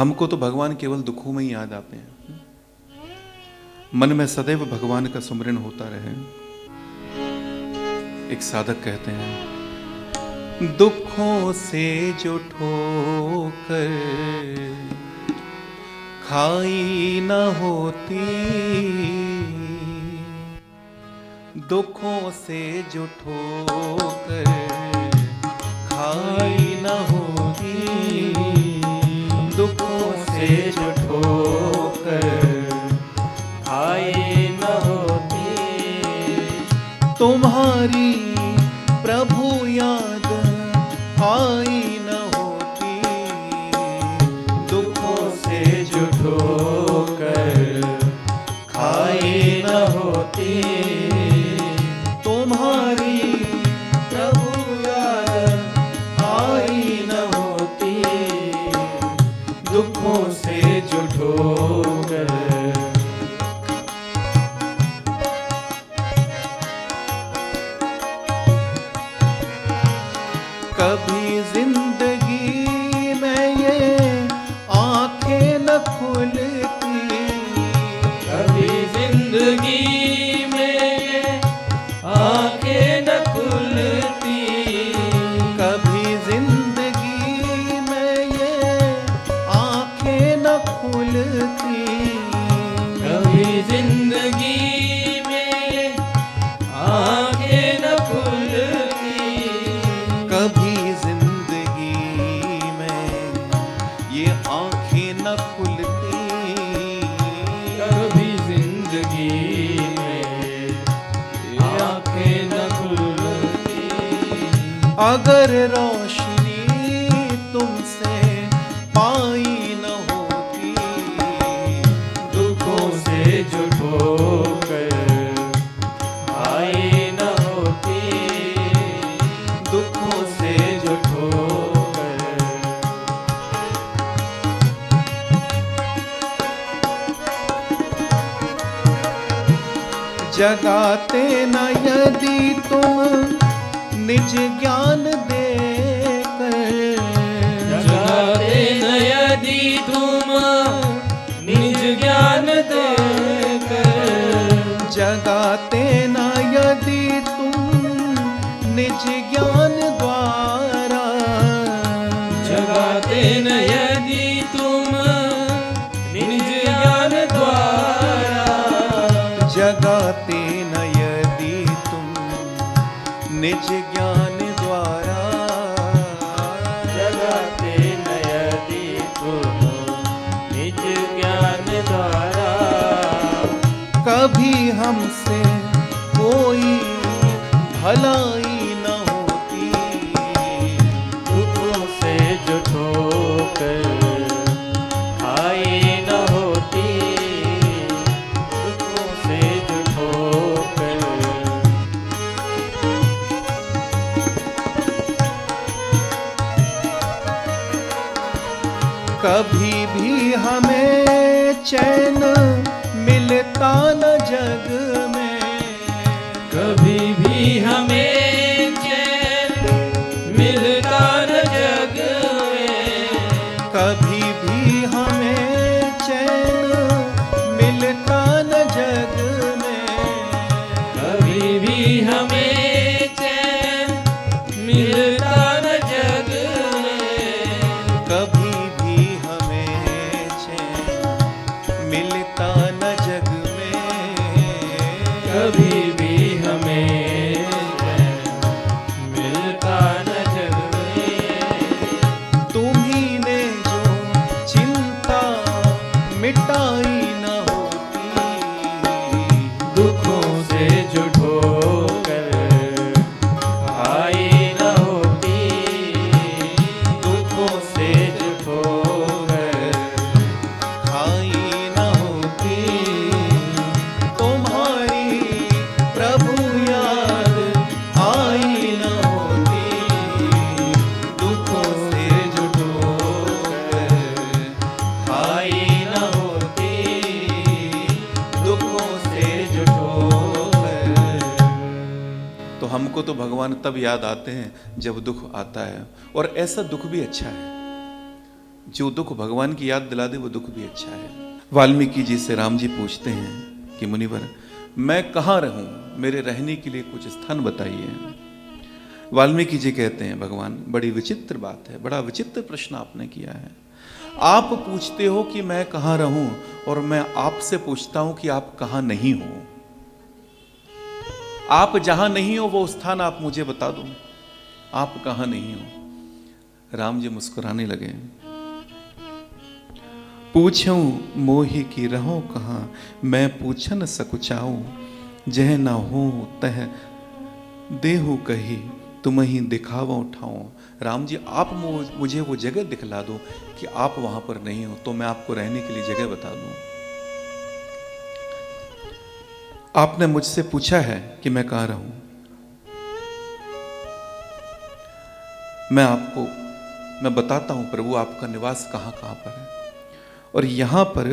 हमको तो भगवान केवल दुखों में ही याद आते हैं। मन में सदैव भगवान का सुमरन होता रहे। एक साधक कहते हैं, दुखों से जो ठोकर खाई न होती, दुखों से जो ठोकर खाई न होती, दुखों से जो ठोकर खाई न होती, तुम्हारी प्रभु याद आई न होती, दुखों से जो ठोकर खाई न होती, तुम्हारी प्रभु याद आई न होती, दुखों से जो ठोकर कभी जिंदगी में ये आंखें न खुलती, कभी जिंदगी में आंखें न खुलती, कभी जिंदगी में ये आंखें न खुलती, कभी जिंदगी में आंखें न खुलती, कभी जिंदगी में ये आंखें न खुलती, कभी जिंदगी में आंखें न खुलती, अगर रोशनी तुमसे पाई न होती, दुखों से जो ठोकर आई न होती, दुखों से जो ठोकर जगाते न यदि तुम निज ज्ञान देकर, जगाते न यदि तुम निज ज्ञान देकर, जगाते न यदि तुम निज ज्ञान द्वारा, जगाते न यदि तुम निज ज्ञान द्वारा, जगाते न यदि तुम निज ज्ञान द्वारा, जगाते न यदि तुम निज ज्ञान द्वारा, कभी हमसे कोई भलाई न होती, दुखों से जो ठोकर खाई न होती, दुखों से जो ठोकर कभी भी हमें चैन मिलता न जग में, कभी भी हमें चैन मिलता न जग में, कभी भी हमें चैन मिलता न जग में, कभी भी हमें चैन मिलता न जग में, कभी भी हमें चैन मिलता न जग में, कभी भी हमें चैन मिलता न जग में, तुम्ही ने जो चिंता मिटाई न होती, दुखों से जो ठोकर खाई न होती, दुखों से जो ठोकर खाई न होती, तुम्हारी प्रभु याद आई न होती, दुखों से जो ठोकर खाई न होती, दुखों से जो ठोकर। तो हमको तो भगवान तब याद आते हैं जब दुख आता है, और ऐसा दुख भी अच्छा है जो दुख भगवान की याद दिला दे वो दुख भी अच्छा है। वाल्मीकि जी से राम जी पूछते हैं कि मुनिवर, मैं कहाँ रहूं, मेरे रहने के लिए कुछ स्थान बताइए। वाल्मीकि जी कहते हैं, भगवान बड़ी विचित्र बात है, बड़ा विचित्र प्रश्न आपने किया है। आप पूछते हो कि मैं कहाँ रहूं और मैं आपसे पूछता हूं कि आप कहाँ नहीं हो। आप जहां नहीं हो वो स्थान आप मुझे बता दो, आप कहाँ नहीं हो। राम जी मुस्कुराने लगे। पूछूं मोहि की रहो कहाँ, मैं पूछन सकुचाऊं, जह न हो तह देहु कही, तुम ही दिखावा उठाओ। राम जी आप मुझे वो जगह दिखला दो कि आप वहां पर नहीं हो, तो मैं आपको रहने के लिए जगह बता दूं। आपने मुझसे पूछा है कि मैं कहां रहूं, मैं बताता हूं प्रभु आपका निवास कहां कहां पर है। और यहां पर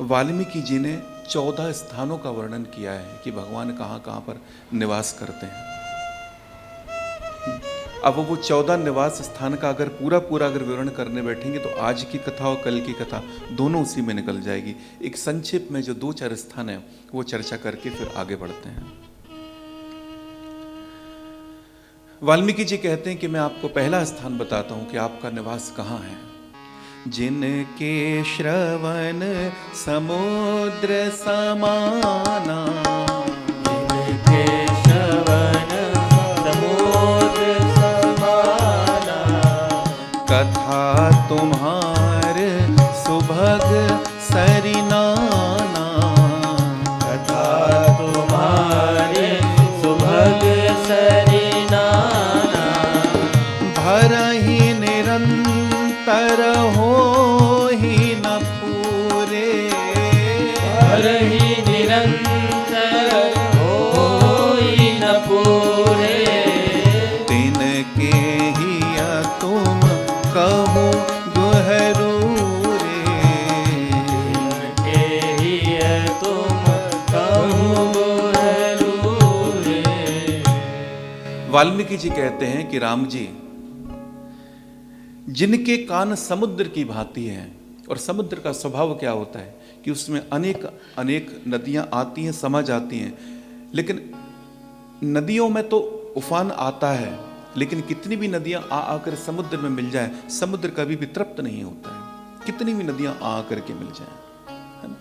वाल्मीकि जी ने 14 स्थानों का वर्णन किया है कि भगवान कहां कहां पर निवास करते हैं। अब वो 14 निवास स्थान का अगर पूरा अगर विवरण करने बैठेंगे तो आज की कथा और कल की कथा दोनों उसी में निकल जाएगी। एक संक्षिप्त में जो 2-4 स्थान है वो चर्चा करके फिर आगे बढ़ते हैं। वाल्मीकि जी कहते हैं कि मैं आपको पहला स्थान बताता हूं कि आपका निवास कहां है। जिनके श्रवण समुद्र समाना, जिनके श्रवण समुद्र समाना, कथा तुम्हार सुभग सरिनाना, कथा तुम्हारे सुभग सरिनाना, भरहि निरंतर हो ही न पूरे, भरहि निरंतर होई न पूरे, तिनके हिया तुम कहो गुहरूरे, के ही तुम कहो गुहरूरे। वाल्मीकि जी कहते हैं कि राम जी, जिनके कान समुद्र की भांति हैं, और समुद्र का स्वभाव क्या होता है कि उसमें अनेक नदियां आती हैं, समा जाती हैं, लेकिन नदियों में तो उफान आता है, लेकिन कितनी भी नदियां आकर समुद्र में मिल जाए, समुद्र कभी भी तृप्त नहीं होता है, कितनी भी नदियां आकर के मिल जाए, है ना?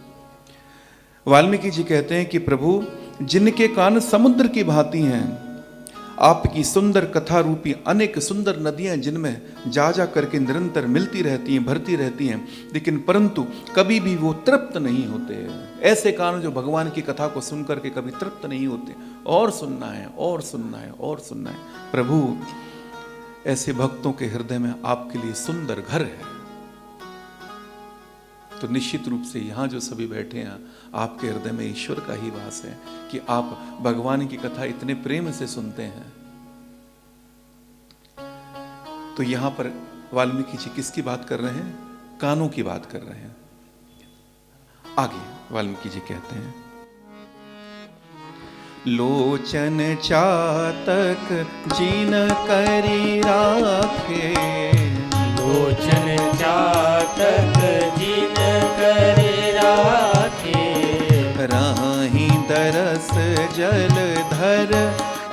वाल्मीकि जी कहते हैं कि प्रभु, जिनके कान समुद्र की भांति हैं, आपकी सुंदर कथा रूपी अनेक सुंदर नदियां जिनमें जा करके निरंतर मिलती रहती हैं, भरती रहती हैं, लेकिन परंतु कभी भी वो तृप्त नहीं होते। ऐसे कान जो भगवान की कथा को सुन करके कभी तृप्त नहीं होते, और सुनना है और सुनना है और सुनना है। प्रभु, ऐसे भक्तों के हृदय में आपके लिए सुंदर घर है। तो निश्चित रूप से यहाँ जो सभी बैठे हैं, आपके हृदय में ईश्वर का ही वास है कि आप भगवान की कथा इतने प्रेम से सुनते हैं। तो यहां पर वाल्मीकि जी किसकी बात कर रहे हैं? कानों की बात कर रहे हैं। आगे वाल्मीकि जी कहते हैं, लोचन चातक जिन करी राखे, लोचन चातक जिन करी राखे, राही दरस जल धर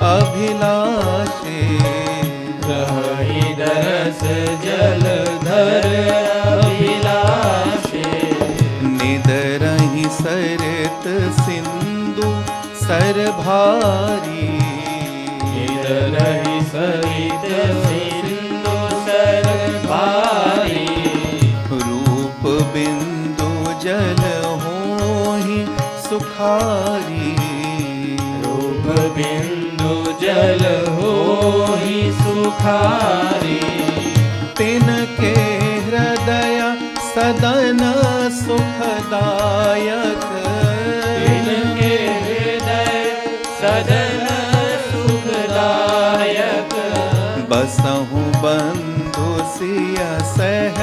अभिलाषे, रहि दरस जल धर अभिलाषे, निदरहि सरित सिंधु सर भारी, निदरहि सरित सिंधु सर भारी, रूप बिंदु जल होहि सुखारी, रूप बिंदु जल होहि सुखारी, तिनके हृदय सदन सुखदायक, तिनके हृदय सदन सुखदायक, बसहु बंधु सिय सह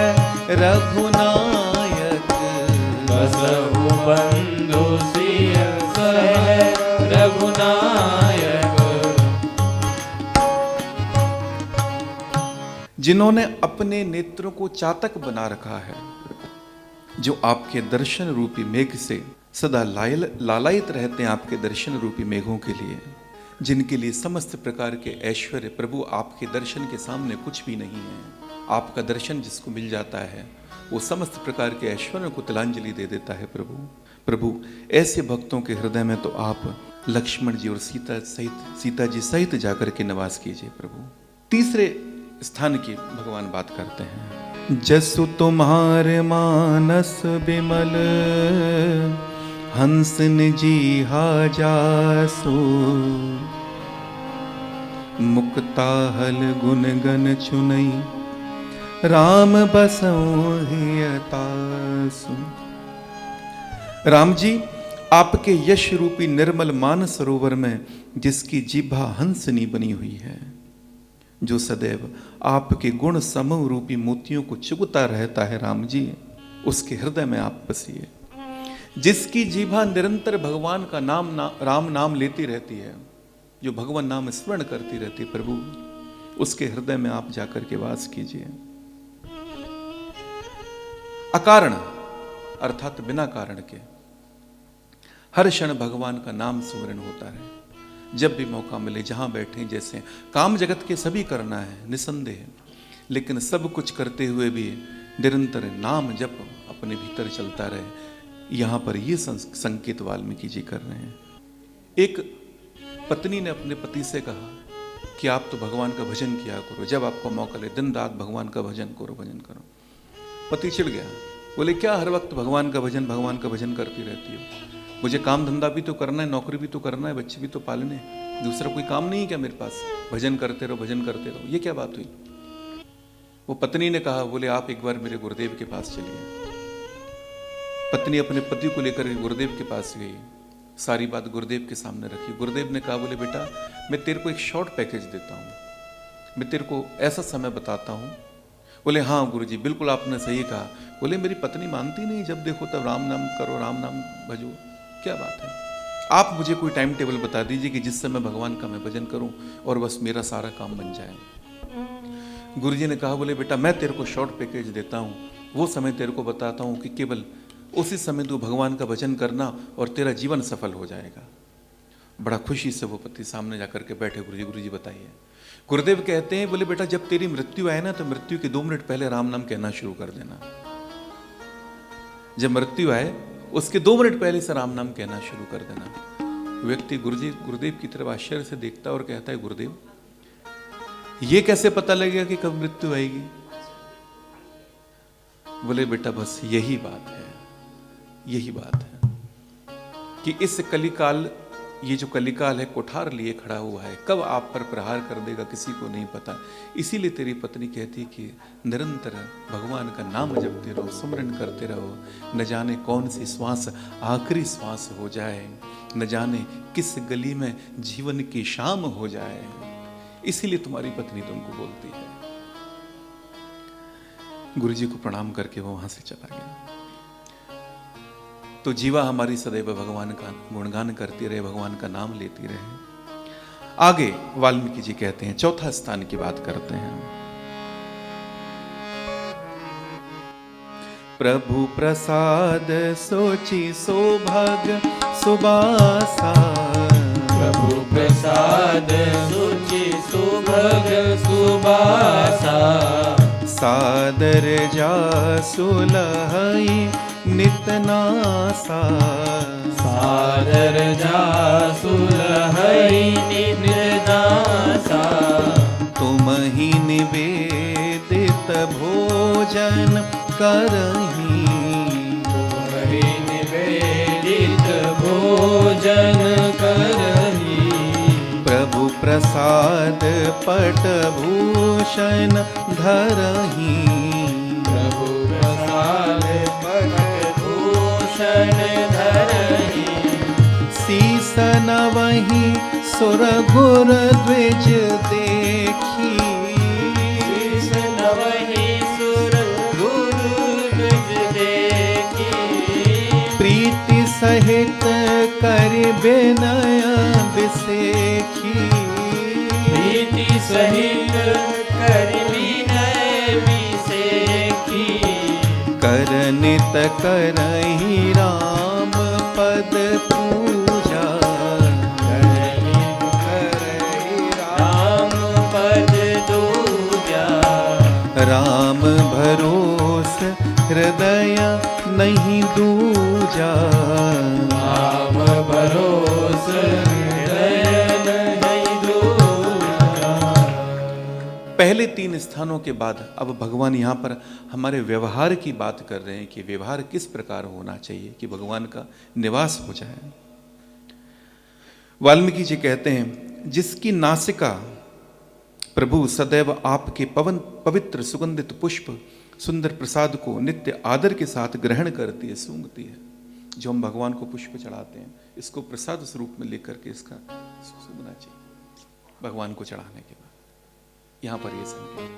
रघुनायक, बसहु बंधु सिय सह रघुनायक। जिन्होंने अपने नेत्रों को चातक बना रखा है, जो आपके दर्शन रूपी मेघ से सदा लालायित रहते हैं, आपके दर्शन रूपी मेघों के लिए, जिनके लिए समस्त प्रकार के ऐश्वर्य प्रभु आपके दर्शन के सामने कुछ भी नहीं है। आपका दर्शन जिसको मिल जाता है वो समस्त प्रकार के ऐश्वर्यों को तिलांजलि दे देता है। प्रभु ऐसे भक्तों के हृदय में तो आप लक्ष्मण जी और सीता जी सहित जाकर के निवास कीजिए प्रभु। तीसरे स्थान की भगवान बात करते हैं। जसु तुम्हारे मानस बिमल हंस निजी जासु, मुक्ताहल गुण गन चुनई राम बसऊं हियतासु। राम जी आपके यश रूपी निर्मल मान सरोवर में जिसकी जिह्वा हंसनी बनी हुई है, जो सदैव आपके गुण समूह रूपी मोतियों को चुगता रहता है, राम जी उसके हृदय में आप बसिए। जिसकी जिह्वा निरंतर भगवान का राम नाम लेती रहती है, जो भगवान नाम स्मरण करती रहती है, प्रभु उसके हृदय में आप जाकर के वास कीजिए। अकारण अर्थात बिना कारण के हर क्षण भगवान का नाम सुमरण होता है। जब भी मौका मिले जहां बैठे, जैसे काम जगत के सभी करना है निसंदेह, लेकिन सब कुछ करते हुए भी निरंतर नाम जप अपने भीतर चलता रहे। यहां पर ये संकेत वाल्मीकि जी कर रहे हैं। एक पत्नी ने अपने पति से कहा कि आप तो भगवान का भजन किया करो, जब आपको मौका ले दिन रात भगवान का भजन करो। पति चिढ़ गया, बोले क्या हर वक्त भगवान का भजन करती रहती हो? मुझे काम धंधा भी तो करना है, नौकरी भी तो करना है, बच्चे भी तो पालने, दूसरा कोई काम नहीं है क्या मेरे पास? भजन करते रहो। ये क्या बात हुई? वो पत्नी ने कहा, बोले आप एक बार मेरे गुरुदेव के पास चलिए। पत्नी अपने पति को लेकर गुरुदेव के पास गई, सारी बात गुरुदेव के सामने रखी। गुरुदेव ने कहा, बोले बेटा मैं तेरे को एक शॉर्ट पैकेज देता हूँ, मैं तेरे को ऐसा समय बताता हूँ। बोले हाँ गुरुजी बिल्कुल आपने सही कहा। बोले मेरी पत्नी मानती नहीं, जब देखो तब राम नाम करो, राम नाम भजो, क्या बात है? आप मुझे कोई टाइम टेबल बता दीजिए कि जिस समय भगवान का मैं भजन करूं और बस मेरा सारा काम बन जाए। गुरुजी ने कहा, बोले बेटा मैं तेरे को शॉर्ट पैकेज देता हूं, वो समय तेरे को बताता हूं कि केवल उसी समय तू भगवान का भजन करना और तेरा जीवन सफल हो जाएगा। बड़ा खुशी से वो पति सामने जाकर के बैठे, गुरुजी बताइए। गुरुदेव कहते हैं, बोले बेटा जब तेरी मृत्यु आए ना तो मृत्यु के 2 मिनट पहले राम नाम कहना शुरू कर देना। जब मृत्यु आए उसके 2 मिनट पहले से राम नाम कहना शुरू कर देना। व्यक्ति गुरुदेव की तरफ आश्चर्य से देखता और कहता है, गुरुदेव ये कैसे पता लगेगा कि कब मृत्यु आएगी? बोले बेटा बस यही बात है कि इस कलिकाल, ये जो कलिकाल है कुठार लिए खड़ा हुआ है, कब आप पर प्रहार कर देगा किसी को नहीं पता। इसीलिए तेरी पत्नी कहती कि निरंतर भगवान का नाम जपते रहो, सुमरन करते रहो, न जाने कौन सी श्वास आखिरी श्वास हो जाए, न जाने किस गली में जीवन की शाम हो जाए। इसीलिए तुम्हारी पत्नी तुमको बोलती है। गुरुजी को प्रणाम करके वो वहां से चला गया। तो जीवा हमारी सदैव भगवान का गुणगान करती रहे, भगवान का नाम लेती रहे। आगे वाल्मीकि जी कहते हैं, चौथा स्थान की बात करते हैं। प्रभु प्रसाद सोची सौभाग्य सुबासा, प्रभु प्रसाद सोची सौभाग्य सुबासा, सादर जासु लहई नितनासा, सादर जासु लहई नितनासा, तुम ही निवेदित भोजन करही, तुम ही निवेदित भोजन करही, प्रभु प्रसाद पट भूषण धरही, प्रभु प्रसाद पट भूषण धरही, शीस नवहि सुर गुर द्विज देखी, शीस नवहि सुर गुरु द्विज देखी, प्रीति सहित कर विनय बिसेखी, प्रीति सहित कर विनय नित करहि राम पद पूजा। राम पद दूजा। राम भरोस हृदय नहीं दूजा। राम भरोस हृदय नहीं दूजा। पहले 3 स्थानों के बाद अब भगवान यहाँ पर हमारे व्यवहार की बात कर रहे हैं कि व्यवहार किस प्रकार होना चाहिए कि भगवान का निवास हो जाए। वाल्मीकि जी कहते हैं, जिसकी नासिका प्रभु सदैव आपके पवित्र सुगंधित पुष्प सुंदर प्रसाद को नित्य आदर के साथ ग्रहण करती है, सूंघती है। जो हम भगवान को पुष्प चढ़ाते हैं, इसको प्रसाद स्वरूप में लेकर के इसका सूंघना चाहिए भगवान को चढ़ाने के बाद। यहां पर यह संकेत,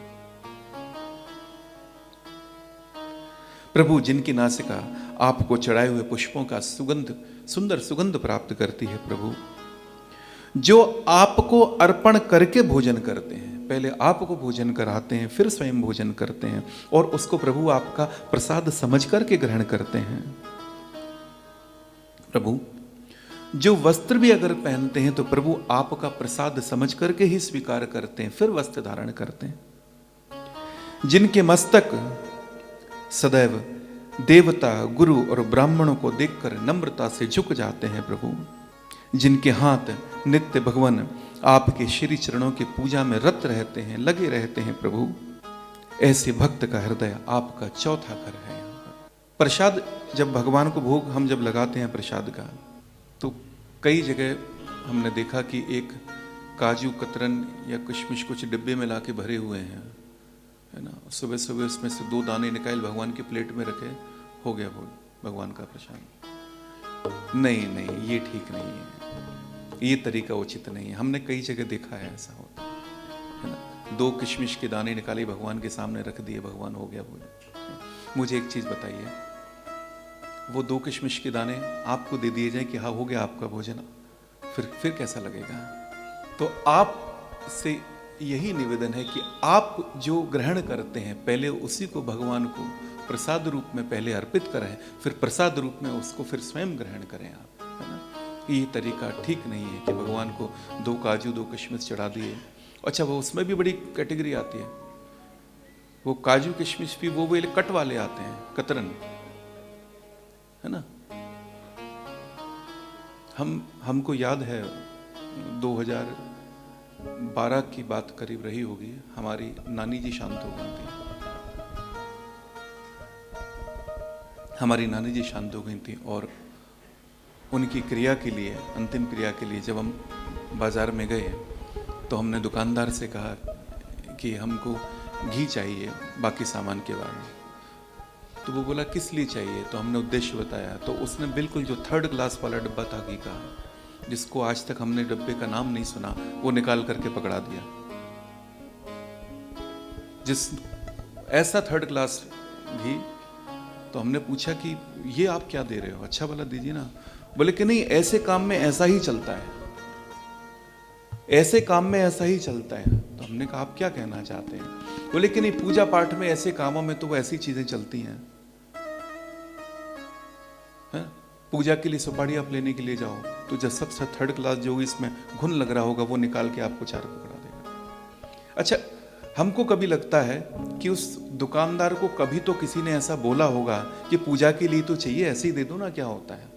प्रभु जिनकी नासिका आपको चढ़ाए हुए पुष्पों का सुगंध, सुंदर सुगंध प्राप्त करती है, प्रभु जो आपको अर्पण करके भोजन करते हैं, पहले आपको भोजन कराते हैं, फिर स्वयं भोजन करते हैं और उसको प्रभु आपका प्रसाद समझ करके ग्रहण करते हैं। प्रभु जो वस्त्र भी अगर पहनते हैं तो प्रभु आपका प्रसाद समझ करके ही स्वीकार करते हैं, फिर वस्त्र धारण करते हैं। जिनके मस्तक सदैव देवता, गुरु और ब्राह्मणों को देखकर नम्रता से झुक जाते हैं, प्रभु जिनके हाथ नित्य भगवान आपके श्री चरणों की पूजा में रत रहते हैं, लगे रहते हैं, प्रभु ऐसे भक्त का हृदय आपका चौथा घर है। यहाँ पर प्रसाद जब भगवान को भोग हम जब लगाते हैं प्रसाद का, तो कई जगह हमने देखा कि एक काजू कतरन या किशमिश कुछ डिब्बे में लाके भरे हुए हैं, है ना, सुबह सुबह उसमें से 2 दाने निकाल भगवान की प्लेट में रखे, हो गया भोग भगवान का प्रसाद। नहीं नहीं, ये ठीक नहीं है, ये तरीका उचित नहीं है। हमने कई जगह देखा है ऐसा होता है ना, 2 किशमिश के दाने निकाले भगवान के सामने रख दिए, भगवान हो गया भोजन। मुझे एक चीज बताइए, वो 2 किशमिश के दाने आपको दे दिए जाए कि हाँ हो गया आपका भोजन, फिर कैसा लगेगा? तो आप से यही निवेदन है कि आप जो ग्रहण करते हैं पहले उसी को भगवान को प्रसाद रूप में पहले अर्पित करें, फिर प्रसाद रूप में उसको फिर स्वयं ग्रहण करें आप, है ना। ये तरीका ठीक नहीं है कि भगवान को 2 काजू 2 किशमिश चढ़ा दिए। अच्छा, वो उसमें भी बड़ी कैटेगरी आती है, वो काजू किशमिश भी वो कट वाले आते हैं, कतरन, है ना। हमको याद है 2012 की बात करीब रही होगी, हमारी नानी जी शांत हो गई थी। हमारी नानी जी शांत हो गई थी और उनकी क्रिया के लिए, अंतिम क्रिया के लिए जब हम बाजार में गए तो हमने दुकानदार से कहा कि हमको घी चाहिए बाकी सामान के बाद। तो वो बोला किस लिए चाहिए, तो हमने उद्देश्य बताया, तो उसने बिल्कुल जो 3rd क्लास वाला डब्बा था घी का, जिसको आज तक हमने डब्बे का नाम नहीं सुना, वो निकाल करके पकड़ा दिया। जिस ऐसा 3rd क्लास घी, तो हमने पूछा कि ये आप क्या दे रहे हो, अच्छा वाला दीजिए ना। बोले कि नहीं, ऐसे काम में ऐसा ही चलता है, ऐसे काम में ऐसा ही चलता है। तो हमने कहा आप क्या कहना चाहते हैं? बोले कि नहीं, पूजा पाठ में ऐसे कामों में तो वो ऐसी चीजें चलती हैं, है? पूजा के लिए सुपारी आप लेने के लिए जाओ तो जब सबसे 3rd क्लास जो इसमें घुन लग रहा होगा वो निकाल के आपको 4 पकड़ा देगा। अच्छा, हमको कभी लगता है कि उस दुकानदार को कभी तो किसी ने ऐसा बोला होगा कि पूजा के लिए तो चाहिए, ऐसे ही दे दो ना, क्या होता है।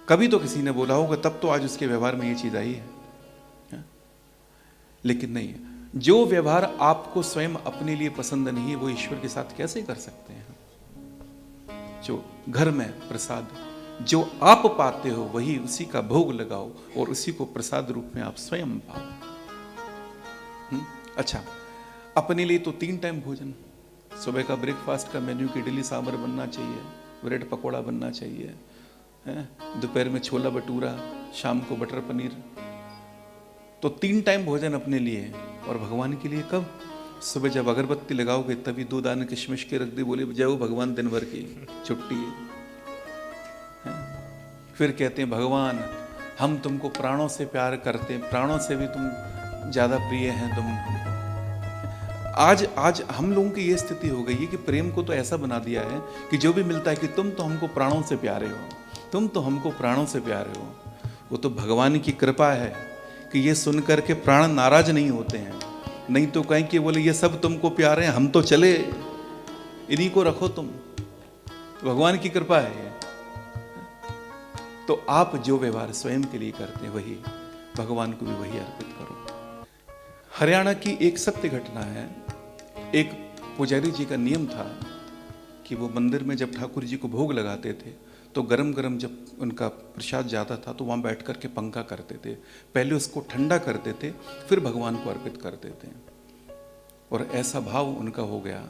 कभी तो किसी ने बोला होगा, तब तो आज उसके व्यवहार में ये चीज आई है। लेकिन नहीं, जो व्यवहार आपको स्वयं अपने लिए पसंद नहीं है वो ईश्वर के साथ कैसे कर सकते हैं? जो घर में प्रसाद जो आप पाते हो वही उसी का भोग लगाओ और उसी को प्रसाद रूप में आप स्वयं पाओ। अच्छा, अपने लिए तो 3 टाइम भोजन, सुबह का ब्रेकफास्ट का मेन्यू की इडली सांभर बनना चाहिए, ब्रेड पकौड़ा बनना चाहिए, दोपहर में छोला भटूरा, शाम को बटर पनीर, तो 3 टाइम भोजन अपने लिए। और भगवान के लिए कब? सुबह जब अगरबत्ती लगाओगे तभी 2 दाने किशमिश के रख दे, बोले जाओ भगवान दिन भर की छुट्टी है। फिर कहते हैं भगवान हम तुमको प्राणों से प्यार करते हैं, प्राणों से भी तुम ज्यादा प्रिय हैं तुम। आज आज हम लोगों की ये स्थिति हो गई है कि प्रेम को तो ऐसा बना दिया है कि जो भी मिलता है कि तुम तो हमको प्राणों से प्यारे हो, तुम तो हमको प्राणों से प्यारे हो। वो तो भगवान की कृपा है कि ये सुन करके प्राण नाराज नहीं होते हैं, नहीं तो कहें कि बोले ये सब तुमको प्यारे हैं, हम तो चले, इन्हीं को रखो तुम। भगवान की कृपा है ये। तो आप जो व्यवहार स्वयं के लिए करते हैं वही भगवान को भी वही अर्पित करो। हरियाणा की एक सत्य घटना है। एक पुजारी जी का नियम था कि वो मंदिर में जब ठाकुर जी को भोग लगाते थे तो गरम गरम जब उनका प्रसाद जाता था तो वहाँ बैठ कर के पंखा करते थे। पहले उसको ठंडा करते थे, फिर भगवान को अर्पित करते थे। और ऐसा भाव उनका हो गया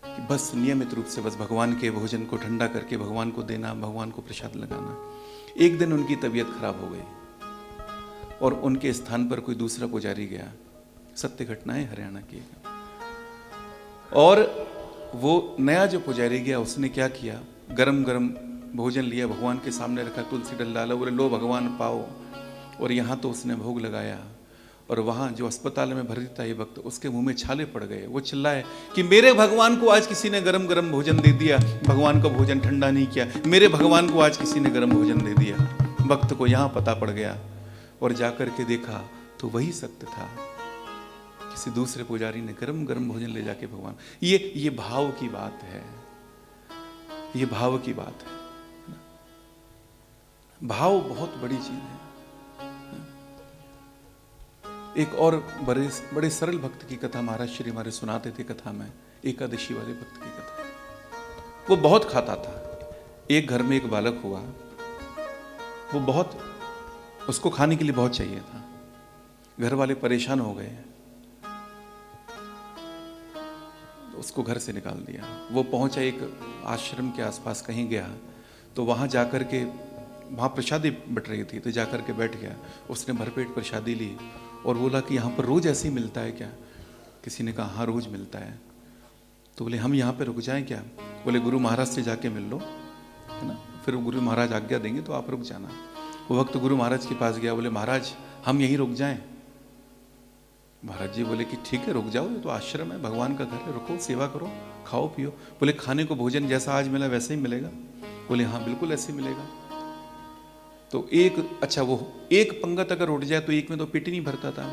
कि बस नियमित रूप से बस भगवान के भोजन को ठंडा करके भगवान को देना, भगवान को प्रसाद लगाना। एक दिन उनकी तबीयत खराब हो गई और उनके स्थान पर कोई दूसरा पुजारी गया। सत्य घटना है हरियाणा की। और वो नया जो पुजारी गया उसने क्या किया, गरम गरम भोजन लिया, भगवान के सामने रखा, तुलसी डल डाला, बोले लो भगवान पाओ। और यहाँ तो उसने भोग लगाया और वहाँ जो अस्पताल में भर्ती था ये वक्त, उसके मुंह में छाले पड़ गए। वो चिल्लाए कि मेरे भगवान को आज किसी ने गरम गरम भोजन दे दिया, भगवान का भोजन ठंडा नहीं किया, मेरे भगवान को आज किसी ने गरम भोजन दे दिया। भक्त को यहाँ पता पड़ गया और जाकर के देखा तो वही सत्य था, किसी दूसरे पुजारी ने गरम गरम भोजन ले जाके भगवान। ये भाव की बात है, ये भाव की बात है। भाव बहुत बड़ी चीज है। एक और बड़े सरल भक्त की कथा महाराज श्री हमारे सुनाते थे कथा में, एकादशी वाले भक्त की कथा। वो बहुत खाता था। एक घर में एक बालक हुआ, वो बहुत, उसको खाने के लिए बहुत चाहिए था। घर वाले परेशान हो गए, उसको घर से निकाल दिया। वो पहुंचा एक आश्रम के आसपास कहीं गया तो वहां जाकर के, वहां प्रसादी बट रही थी तो जाकर के बैठ गया। उसने भरपेट प्रसादी ली और बोला कि यहाँ पर रोज ऐसे ही मिलता है क्या? किसी ने कहा हाँ रोज मिलता है। तो बोले हम यहाँ पे रुक जाएं क्या? बोले गुरु महाराज से जाके मिल लो, है ना, फिर गुरु महाराज आज्ञा देंगे तो आप रुक जाना। वो वक्त गुरु महाराज के पास गया, बोले महाराज हम यहीं रुक जाएं? महाराज जी बोले कि ठीक है रुक जाओ, ये तो आश्रम है, भगवान का घर है, रुको, सेवा करो, खाओ पियो। बोले खाने को भोजन जैसा आज मिला वैसे ही मिलेगा? बोले हाँ बिल्कुल ऐसे ही मिलेगा। तो वो एक पंगत अगर उठ जाए तो एक में तो पेट ही नहीं भरता था।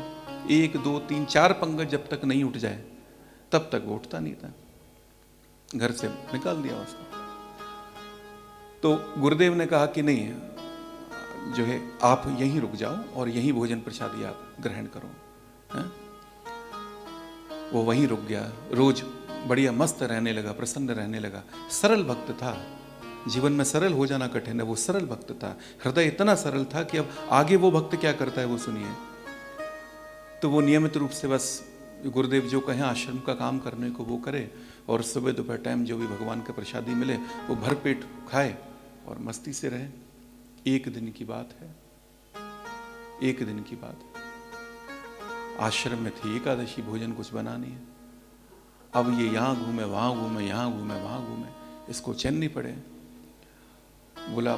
1 2 3 4 पंगत जब तक नहीं उठ जाए तब तक वो उठता नहीं था। घर से निकाल दिया उसको। तो गुरुदेव ने कहा कि नहीं, जो है आप यहीं रुक जाओ और यहीं भोजन प्रसादी आप ग्रहण करो। है? वो वहीं रुक गया, रोज बढ़िया मस्त रहने लगा, प्रसन्न रहने लगा। सरल भक्त था, जीवन में सरल हो जाना कठिन है, वो सरल भक्त था। हृदय इतना सरल था कि अब आगे वो भक्त क्या करता है वो सुनिए। तो वो नियमित रूप से बस गुरुदेव जो कहें आश्रम का काम करने को वो करे और सुबह दोपहर टाइम जो भी भगवान का प्रसादी मिले वो भरपेट खाए और मस्ती से रहे। एक दिन की बात है, एक दिन की बात है। आश्रम में थी एकादशी, भोजन कुछ बना नहीं है। अब ये यहाँ घूमे वहाँ घूमे, यहाँ घूमे वहाँ घूमे, इसको चैन नहीं पड़े। बोला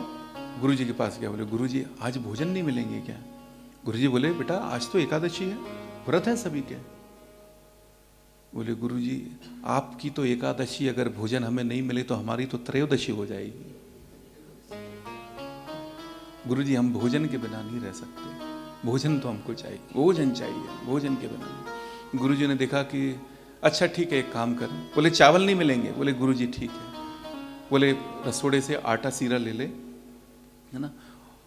गुरुजी के पास गया, बोले गुरुजी आज भोजन नहीं मिलेंगे क्या? गुरुजी बोले बेटा आज तो एकादशी है, व्रत है सभी के। बोले गुरुजी आपकी तो एकादशी, अगर भोजन हमें नहीं मिले तो हमारी तो त्रयोदशी हो जाएगी। गुरुजी हम भोजन के बिना नहीं रह सकते, भोजन तो हमको चाहिए, भोजन चाहिए, भोजन के बिना नहीं। गुरुजी ने देखा कि अच्छा ठीक है एक काम कर। बोले चावल नहीं मिलेंगे? बोले गुरुजी ठीक है। बोले रसोड़े से आटा सीरा ले ले, है ना,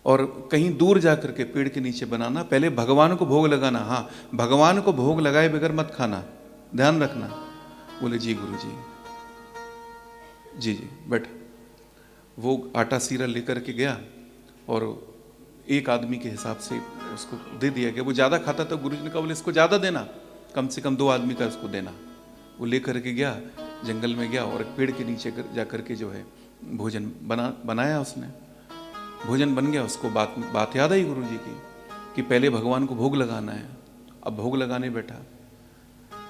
और कहीं दूर जा करके पेड़ के नीचे बनाना, पहले भगवान को भोग लगाना। हाँ भगवान को भोग लगाए बगैर मत खाना, ध्यान रखना। बोले जी गुरुजी, जी जी बैठ। वो आटा सीरा लेकर के गया और एक आदमी के हिसाब से उसको दे दिया गया। वो ज़्यादा खाता था, गुरुजी ने कहा बोले इसको ज़्यादा देना, कम से कम 2 आदमी का इसको देना। वो लेकर के गया, जंगल में गया और एक पेड़ के नीचे जा करके जो है भोजन बनाया उसने। भोजन बन गया, उसको बात याद आई गुरुजी की कि पहले भगवान को भोग लगाना है। अब भोग लगाने बैठा,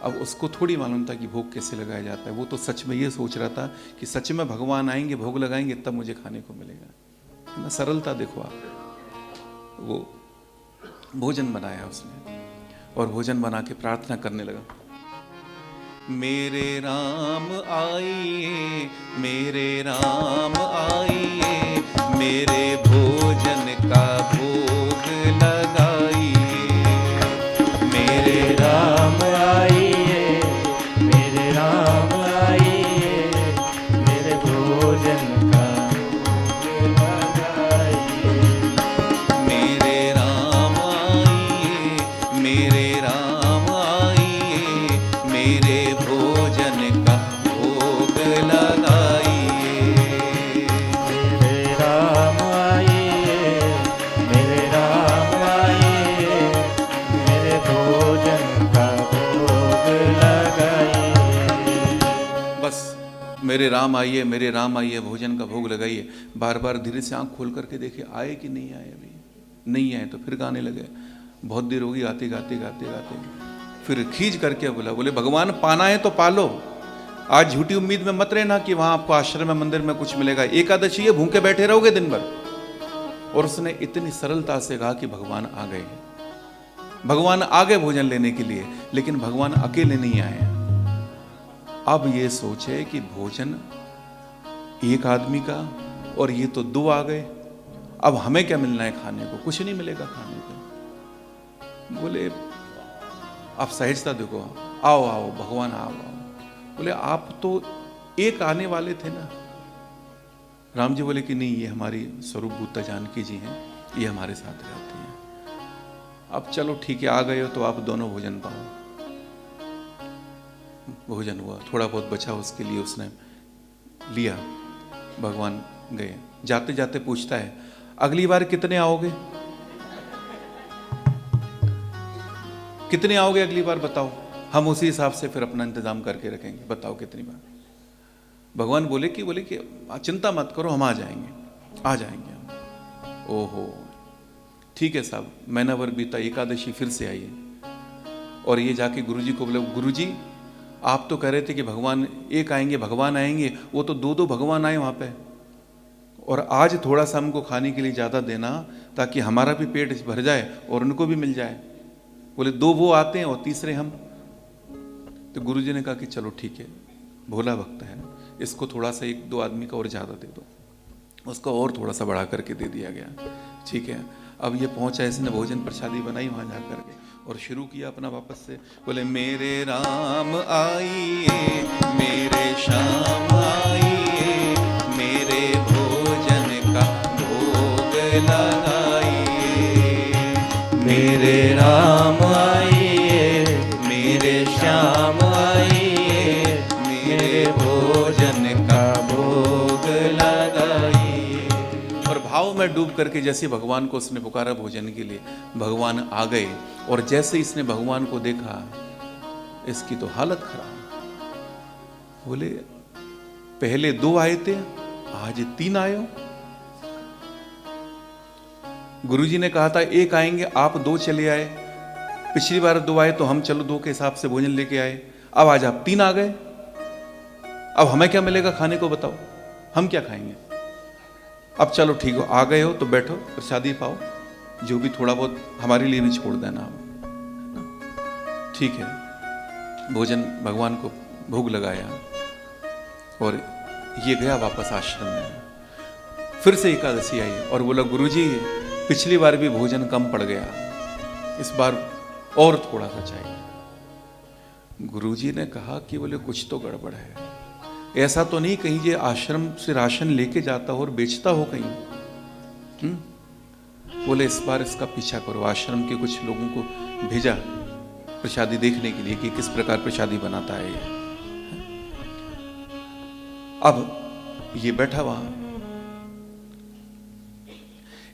अब उसको थोड़ी मालूम था कि भोग कैसे लगाया जाता है। वो तो सच में ये सोच रहा था कि सच में भगवान आएंगे, भोग लगाएंगे तब मुझे खाने को मिलेगा। ना सरलता देखो आप। वो भोजन बनाया उसने और भोजन बना के प्रार्थना करने लगा। मेरे राम आइए, मेरे राम आइए, मेरे भोजन का भोग लगाइए। मेरे राम आइए, मेरे राम आइए, मेरे भोजन का भोग लगाइए। मेरे राम आइए, मेरे राम आइए, मेरे भोजन का भोग लगाइए। मेरे राम आइए, मेरे राम आइए, मेरे भोजन का भोग लगाइए। बस मेरे राम आइए, मेरे राम आइए, भोजन का भोग लगाइए। बार बार धीरे से आंख खोल करके देखे आए कि नहीं आए। अभी नहीं आए तो फिर गाने लगे। बहुत देर होगी गाते गाते गाते गाते, फिर खींच करके बोले भगवान पाना है तो पालो। आज झूठी उम्मीद में मत रहना कि वहां आपको आश्रम में मंदिर में कुछ मिलेगा। एकादशी है, भूखे बैठे रहोगे दिन भर। और उसने इतनी सरलता से कहा कि भगवान आ गए, भगवान आ गए भोजन लेने के लिए, लेकिन भगवान अकेले नहीं आए। अब ये सोचे कि भोजन एक आदमी का और ये तो दो आ गए, अब हमें क्या मिलना है खाने को? कुछ नहीं मिलेगा खाने को। बोले आप सहजता देखो, आओ आओ भगवान आओ आओ। बोले आप तो एक आने वाले थे ना। राम जी बोले कि नहीं, ये हमारी स्वरूप भूता जानकी जी हैं, ये हमारे साथ रहती हैं। अब चलो ठीक है, आ गए हो तो आप दोनों भोजन पाओ। भोजन हुआ, थोड़ा बहुत बचा, उसके लिए उसने लिया। भगवान गए, जाते जाते पूछता है अगली बार कितने आओगे? कितने आओगे अगली बार बताओ, हम उसी हिसाब से फिर अपना इंतजाम करके रखेंगे। बताओ कितनी बार? भगवान बोले कि चिंता मत करो, हम आ जाएंगे, आ जाएंगे हम। ओहो ठीक है साहब। महीना भर बीता, एकादशी फिर से आई है। और ये जाके गुरुजी को बोले गुरुजी आप तो कह रहे थे कि भगवान एक आएंगे, भगवान आएंगे, वो तो दो दो भगवान आए वहां पे। और आज थोड़ा सा हमको खाने के लिए ज्यादा देना ताकि हमारा भी पेट भर जाए और उनको भी मिल जाए। बोले दो वो आते हैं और तीसरे हम। तो गुरुजी ने कहा कि चलो ठीक है, भोला भक्त है, इसको थोड़ा सा एक दो आदमी का और ज्यादा दे दो। उसको और थोड़ा सा बढ़ा करके दे दिया गया। ठीक है, अब ये पहुंचा, इसने भोजन प्रसादी बनाई वहां जा करके और शुरू किया अपना वापस से। बोले मेरे राम आइए, मेरे श्याम आइए, मेरे भोजन का भोग लगाइए। मेरे राम आइए, मेरे श्याम आइए, मेरे भोजन का भोग लगाइए। और भाव में डूब करके जैसे भगवान को उसने पुकारा भोजन के लिए, भगवान आ गए। और जैसे इसने भगवान को देखा, इसकी तो हालत खराब। बोले पहले दो आए थे, आज तीन आए हो। गुरुजी ने कहा था एक आएंगे, आप दो चले आए। पिछली बार दो आए तो हम चलो दो के हिसाब से भोजन लेके आए। अब आज आप तीन आ गए। अब हमें क्या मिलेगा खाने को बताओ, हम क्या खाएंगे? अब चलो ठीक हो, आ गए हो तो बैठो, प्रसादी पाओ, जो भी थोड़ा बहुत हमारे लिए भी छोड़ देना। ठीक है, भोजन भगवान को भोग लगाया और ये गया वापस आश्रम में। फिर से एकादशी आई और बोला गुरुजी पिछली बार भी भोजन कम पड़ गया, इस बार और थोड़ा सा चाहिए। गुरुजी ने कहा कि बोले कुछ तो गड़बड़ है, ऐसा तो नहीं कहीं ये आश्रम से राशन लेके जाता हो और बेचता हो कहीं। बोले इस बार इसका पीछा करो। आश्रम के कुछ लोगों को भेजा प्रसादी देखने के लिए कि किस प्रकार प्रसादी बनाता है ये। अब ये बैठा वहां,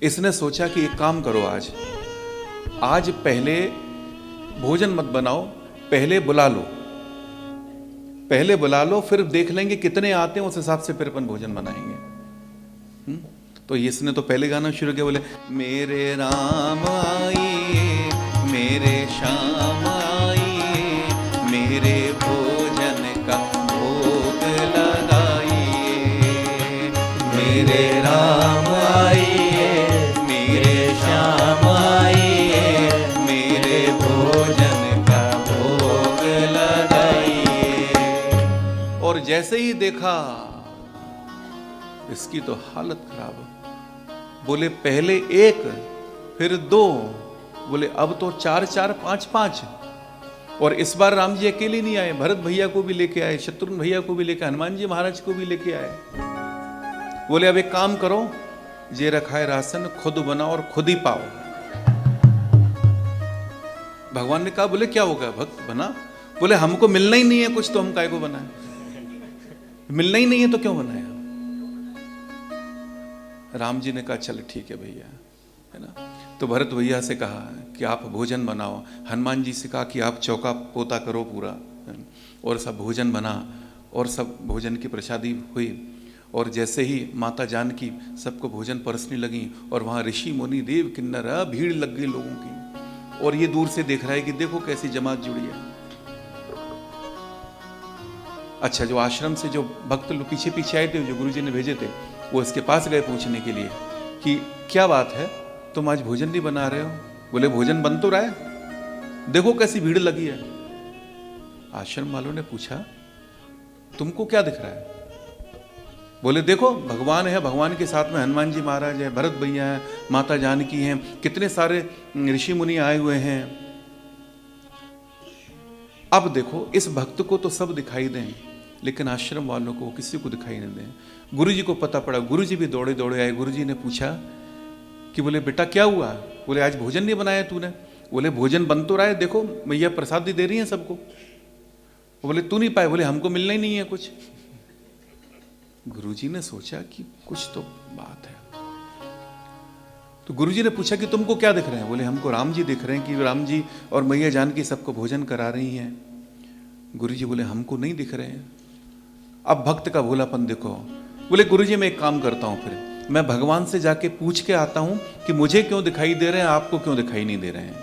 इसने सोचा कि एक काम करो, आज पहले भोजन मत बनाओ, पहले बुला लो, फिर देख लेंगे कितने आते हैं, उस हिसाब से फिर अपन भोजन बनाएंगे। तो इसने तो पहले गाना शुरू किया, बोले मेरे राम आइए, मेरे श्याम आइए, मेरे भोजन का भोग लगाइए। मेरे राम आइए, मेरे श्याम आइए, मेरे भोजन का भोग लगाइए। जैसे ही देखा इसकी तो हालत खराब। बोले पहले 1 फिर 2, बोले अब तो 4 4 5 5। और इस बार राम जी अकेले नहीं आए, भरत भैया को भी लेके आए, शत्रुघ्न भैया को भी लेके, हनुमान जी महाराज को भी लेके आए। बोले अब एक काम करो, ये रखा है राशन, खुद बनाओ और खुद ही पाओ। भगवान ने कहा, बोले क्या होगा भक्त बना? बोले हमको मिलना ही नहीं है कुछ, तो हम काय को बनाए? मिलना ही नहीं है तो क्यों बनाया? राम जी ने कहा चल ठीक है भैया, है ना। तो भरत भैया से कहा कि आप भोजन बनाओ, हनुमान जी से कहा कि आप चौका पोता करो पूरा, और सब भोजन बना और सब भोजन की प्रसादी हुई। और जैसे ही माता जानकी सबको भोजन परसने लगी और वहाँ ऋषि मुनि देव किन्नर भीड़ लग गई लोगों की, और ये दूर से देख रहा है कि देखो कैसी जमात जुड़ी है। अच्छा, जो आश्रम से जो भक्त लोग पीछे पीछे आए थे, जो गुरुजी ने भेजे थे, वो इसके पास गए पूछने के लिए कि क्या बात है, तुम आज भोजन नहीं बना रहे हो? बोले भोजन बन तो रहा है, देखो कैसी भीड़ लगी है। आश्रम वालों ने पूछा तुमको क्या दिख रहा है? बोले देखो भगवान है, भगवान के साथ में हनुमान जी महाराज है, भरत भैया है, माता जानकी हैं, कितने सारे ऋषि मुनि आए हुए हैं। अब देखो इस भक्त को तो सब दिखाई दें, लेकिन आश्रम वालों को किसी को दिखाई नहीं दें। गुरुजी को पता पड़ा, गुरुजी भी दौड़े दौड़े आए। गुरुजी ने पूछा कि बोले बेटा क्या हुआ? बोले आज भोजन नहीं बनाया तूने? बोले भोजन बन तो रहा है, देखो मैया प्रसाद दे रही है सबको। बोले तू नहीं पाए? बोले हमको मिलना ही नहीं है कुछ। गुरुजी ने सोचा कि कुछ तो बात है, तो गुरुजी ने पूछा कि तुमको क्या दिख रहे हैं? बोले हमको राम जी दिख रहे हैं कि राम जी और मैया जानकी सबको भोजन करा रही हैं। गुरुजी बोले हमको नहीं दिख रहे हैं। अब भक्त का भोलापन देखो। बोले गुरुजी मैं एक काम करता हूं, फिर मैं भगवान से जाके पूछ के आता हूं कि मुझे क्यों दिखाई दे रहे हैं, आपको क्यों दिखाई नहीं दे रहे हैं।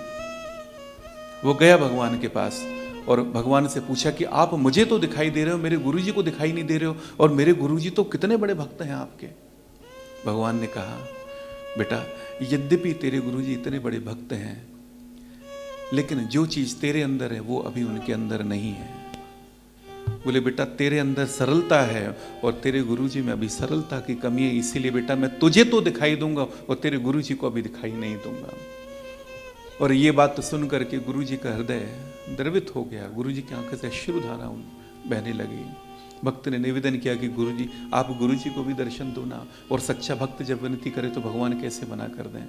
वो गया भगवान के पास और भगवान से पूछा कि आप मुझे तो दिखाई दे रहे हो, मेरे गुरुजी को दिखाई नहीं दे रहे हो, और मेरे गुरुजी तो कितने बड़े भक्त हैं आपके। भगवान ने कहा बेटा यद्यपि तेरे गुरुजी इतने बड़े भक्त हैं, लेकिन जो चीज तेरे अंदर है वो अभी उनके अंदर नहीं है। बोले बेटा तेरे अंदर सरलता है और तेरे गुरुजी में अभी सरलता की कमी है, इसीलिए बेटा मैं तुझे तो दिखाई दूंगा और तेरे गुरुजी को अभी दिखाई नहीं दूंगा। और ये बात सुन करके गुरुजी का हृदय द्रवित हो गया। गुरुजी की आंखों से अश्रुधारा बहने लगी। भक्त ने निवेदन किया कि गुरुजी आप गुरुजी को भी दर्शन दो ना। और सच्चा भक्त जब विनती करे तो भगवान कैसे मना कर दें।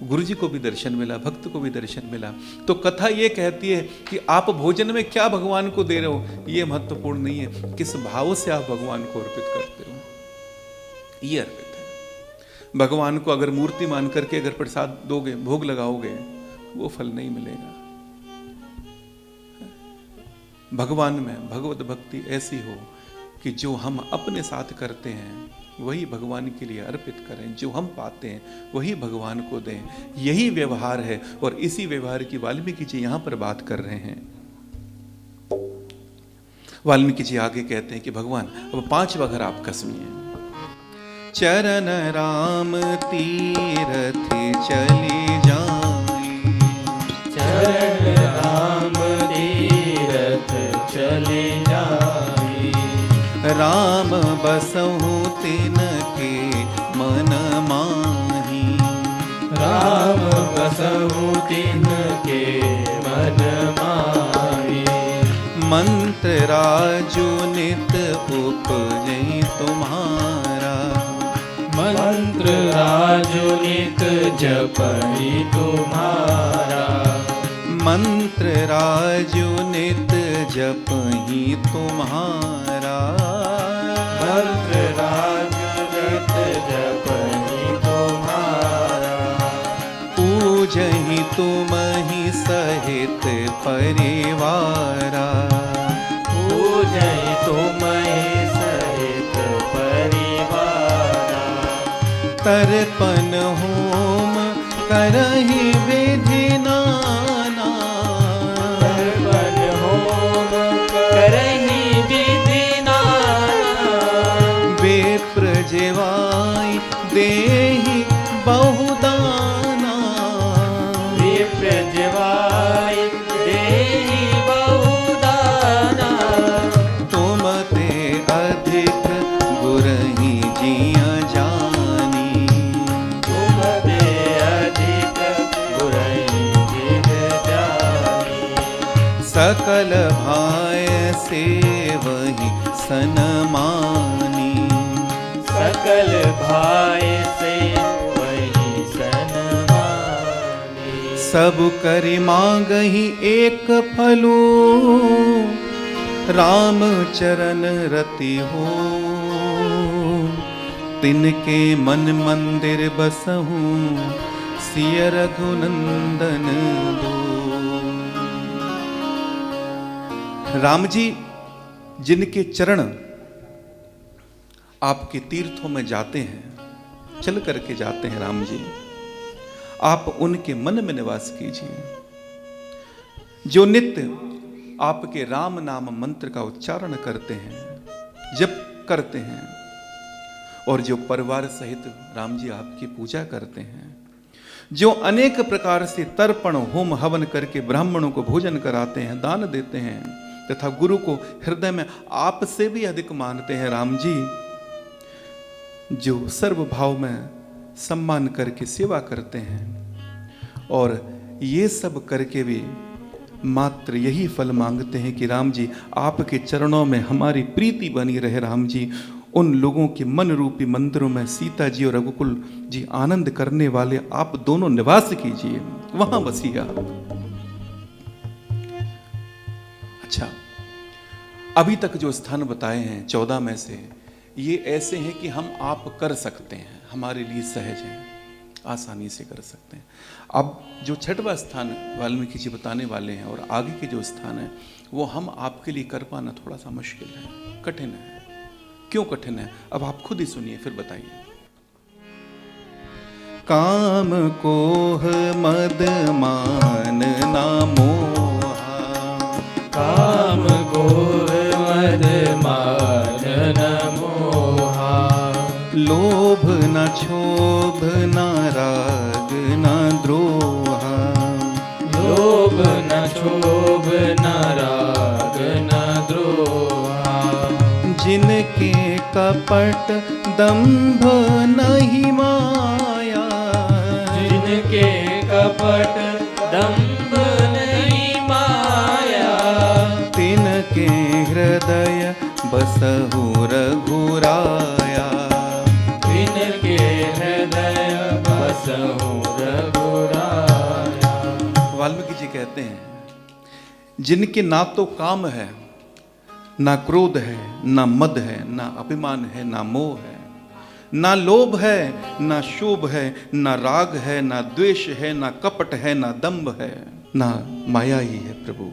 गुरुजी को भी दर्शन मिला, भक्त को भी दर्शन मिला। तो कथा ये कहती है कि आप भोजन में क्या भगवान को दे रहे हो ये महत्वपूर्ण नहीं है, किस भाव से आप भगवान को अर्पित करते हो ये अर्पित है। भगवान को अगर मूर्ति मान करके अगर प्रसाद दोगे, भोग लगाओगे, वो फल नहीं मिलेगा। भगवान में भगवत भक्ति ऐसी हो कि जो हम अपने साथ करते हैं वही भगवान के लिए अर्पित करें, जो हम पाते हैं वही भगवान को दें। यही व्यवहार है और इसी व्यवहार की वाल्मीकि जी यहां पर बात कर रहे हैं। वाल्मीकि जी आगे कहते हैं कि भगवान अब 5 अगर आपका सुनिए। चरण राम तीरथ चले जाए, चरण राम तीरथ चले जाए, राम बसहु तिनके मन माही, राम बसहु तिनके मन माही, मंत्र राजु नित उपजै तुम्हारा, मंत्र राजु नित जपहि तुम्हारा, मंत्र राजु नित जपहि तुम्हारा, मंत्र राजु नित जपहि तुम्हारा, पूजहि तुमहि सहित परिवारा, पूजहि तुम्हि सहित परिवारा, तर्पण होम करहि विधि नाना, तर्पण होम करहि विधि नाना, विप्र जेवाई देहि बहुदाना, विप्र जेवाई देहि बहुदाना, तुम ते अधिक गुरहि जिया जानी। तुम बे अधिक गुरहि जिया जानी। सकल भाय से वही सनमानी। सकल भाय से वही सनमानी। सब करि मांगहि एक फलो, राम चरण रति हो। तिनके मन मंदिर बसहु, सिय रघुनंदन दो। राम जी जिनके चरण आपके तीर्थों में जाते हैं, चल करके जाते हैं राम जी, आप उनके मन में निवास कीजिए। जो नित्य आपके राम नाम मंत्र का उच्चारण करते हैं, जप करते हैं, और जो परिवार सहित राम जी आपकी पूजा करते हैं, जो अनेक प्रकार से तर्पण होम हवन करके ब्राह्मणों को भोजन कराते हैं, दान देते हैं, तथा गुरु को हृदय में आपसे भी अधिक मानते हैं राम जी, जो सर्व भाव में सम्मान करके सेवा करते हैं, और ये सब करके भी मात्र यही फल मांगते हैं कि राम जी आपके चरणों में हमारी प्रीति बनी रहे। राम जी उन लोगों के मन रूपी मंदिरों में सीता जी और रघुकुल जी आनंद करने वाले आप दोनों निवास कीजिए, वहां बसिए आप। अच्छा, अभी तक जो स्थान बताए हैं 14 में से, ये ऐसे हैं कि हम आप कर सकते हैं, हमारे लिए सहज हैं, आसानी से कर सकते हैं। अब जो छठवां स्थान वाल्मीकि जी बताने वाले हैं और आगे के जो स्थान है, वो हम आपके लिए कर पाना थोड़ा सा मुश्किल है, कठिन है। क्यों कठिन है, अब आप खुद ही सुनिए फिर बताइए। काम कोह मद मान ना मोहा। काम कोह मद मान न मोहा। लोभ न क्षोभ न राग न द्रोहा। लोभ न क्षोभ न राग न द्रोहा। जिनके कपट दंभ नहीं माया। जिनके कपट दंभ नहीं माया। तिनके हृदय बसहु रघुराया। तिनके हृदय बसहु रघुराया। वाल्मीकि जी कहते हैं, जिनके ना तो काम है, ना क्रोध है, ना मद है, ना अभिमान है, ना मोह है, ना लोभ है, ना शोभ है, ना राग है, ना द्वेष है, ना कपट है, ना दंभ है, ना माया ही है। प्रभु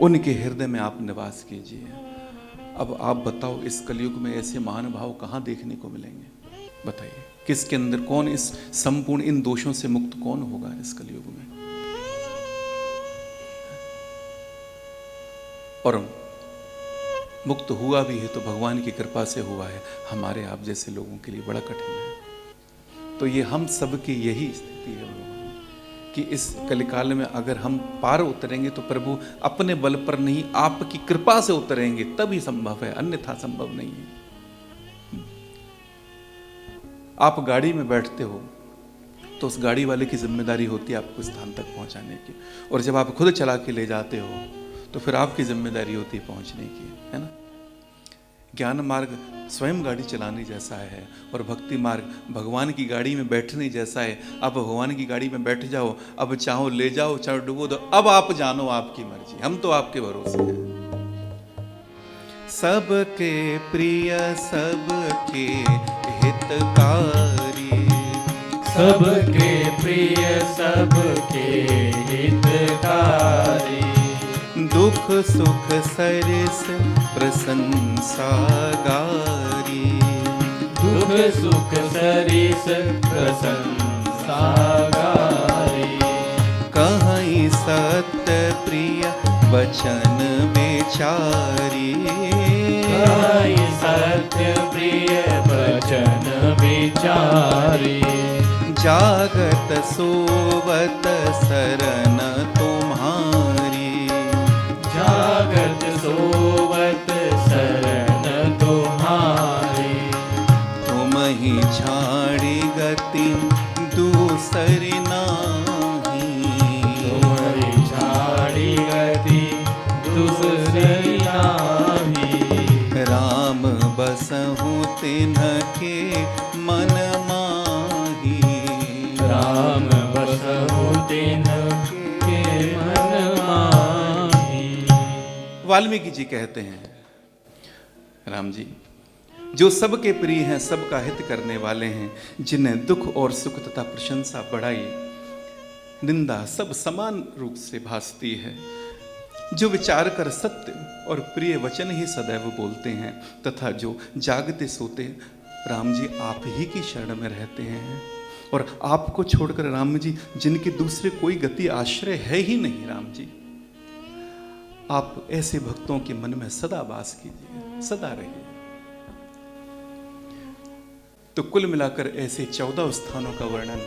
उनके हृदय में आप निवास कीजिए। अब आप बताओ, इस कलयुग में ऐसे महानुभाव कहाँ देखने को मिलेंगे? बताइए, किसके अंदर कौन इस संपूर्ण इन दोषों से मुक्त कौन होगा इस कलयुग में? और मुक्त हुआ भी है तो भगवान की कृपा से हुआ है, हमारे आप जैसे लोगों के लिए बड़ा कठिन है। तो ये हम सबकी यही स्थिति है भगवान, कि इस कलिकाल में अगर हम पार उतरेंगे तो प्रभु अपने बल पर नहीं, आपकी कृपा से उतरेंगे, तभी संभव है, अन्यथा संभव नहीं है। आप गाड़ी में बैठते हो तो उस गाड़ी वाले की जिम्मेदारी होती है आपको स्थान तक पहुंचाने की, और जब आप खुद चला के ले जाते हो तो फिर आपकी जिम्मेदारी होती है पहुंचने की, है ना। ज्ञान मार्ग स्वयं गाड़ी चलाने जैसा है, और भक्ति मार्ग भगवान की गाड़ी में बैठने जैसा है। अब भगवान की गाड़ी में बैठ जाओ, अब चाहो ले जाओ, चाहो डुबो दो, अब आप जानो, आपकी मर्जी, हम तो आपके भरोसे हैं। सबके प्रिय सबके हितकारी। सबके प्रिय सबके हितकारी। दुख सुख सरिस प्रशंसा गारी। दुख सुख सरिस प्रशंसा गारी। कहीं सत्य प्रिय वचन विचारी। कहीं सत्य प्रिय वचन विचारी। जागत सोवत शरण तुम्हारी। जागत सोवत शरण तुम्हारी। ही छाड़ी गति दूसरी नाही। तुम्हारी छाड़ी गति दूसरी नाही। राम बसहु तिन्हके मन माही। राम बसहु तिन्हके मन माही। वाल्मीकि जी कहते हैं, राम जी जो सबके प्रिय हैं, सबका हित करने वाले हैं, जिन्हें दुख और सुख तथा प्रशंसा बढ़ाई निंदा सब समान रूप से भासती है, जो विचार कर सत्य और प्रिय वचन ही सदैव बोलते हैं, तथा जो जागते सोते राम जी आप ही की शरण में रहते हैं, और आपको छोड़कर राम जी जिनके दूसरे कोई गति आश्रय है ही नहीं। राम जी आप ऐसे भक्तों के मन में सदा वास कीजिए, सदा रहिए। तो कुल मिलाकर ऐसे 14 स्थानों का वर्णन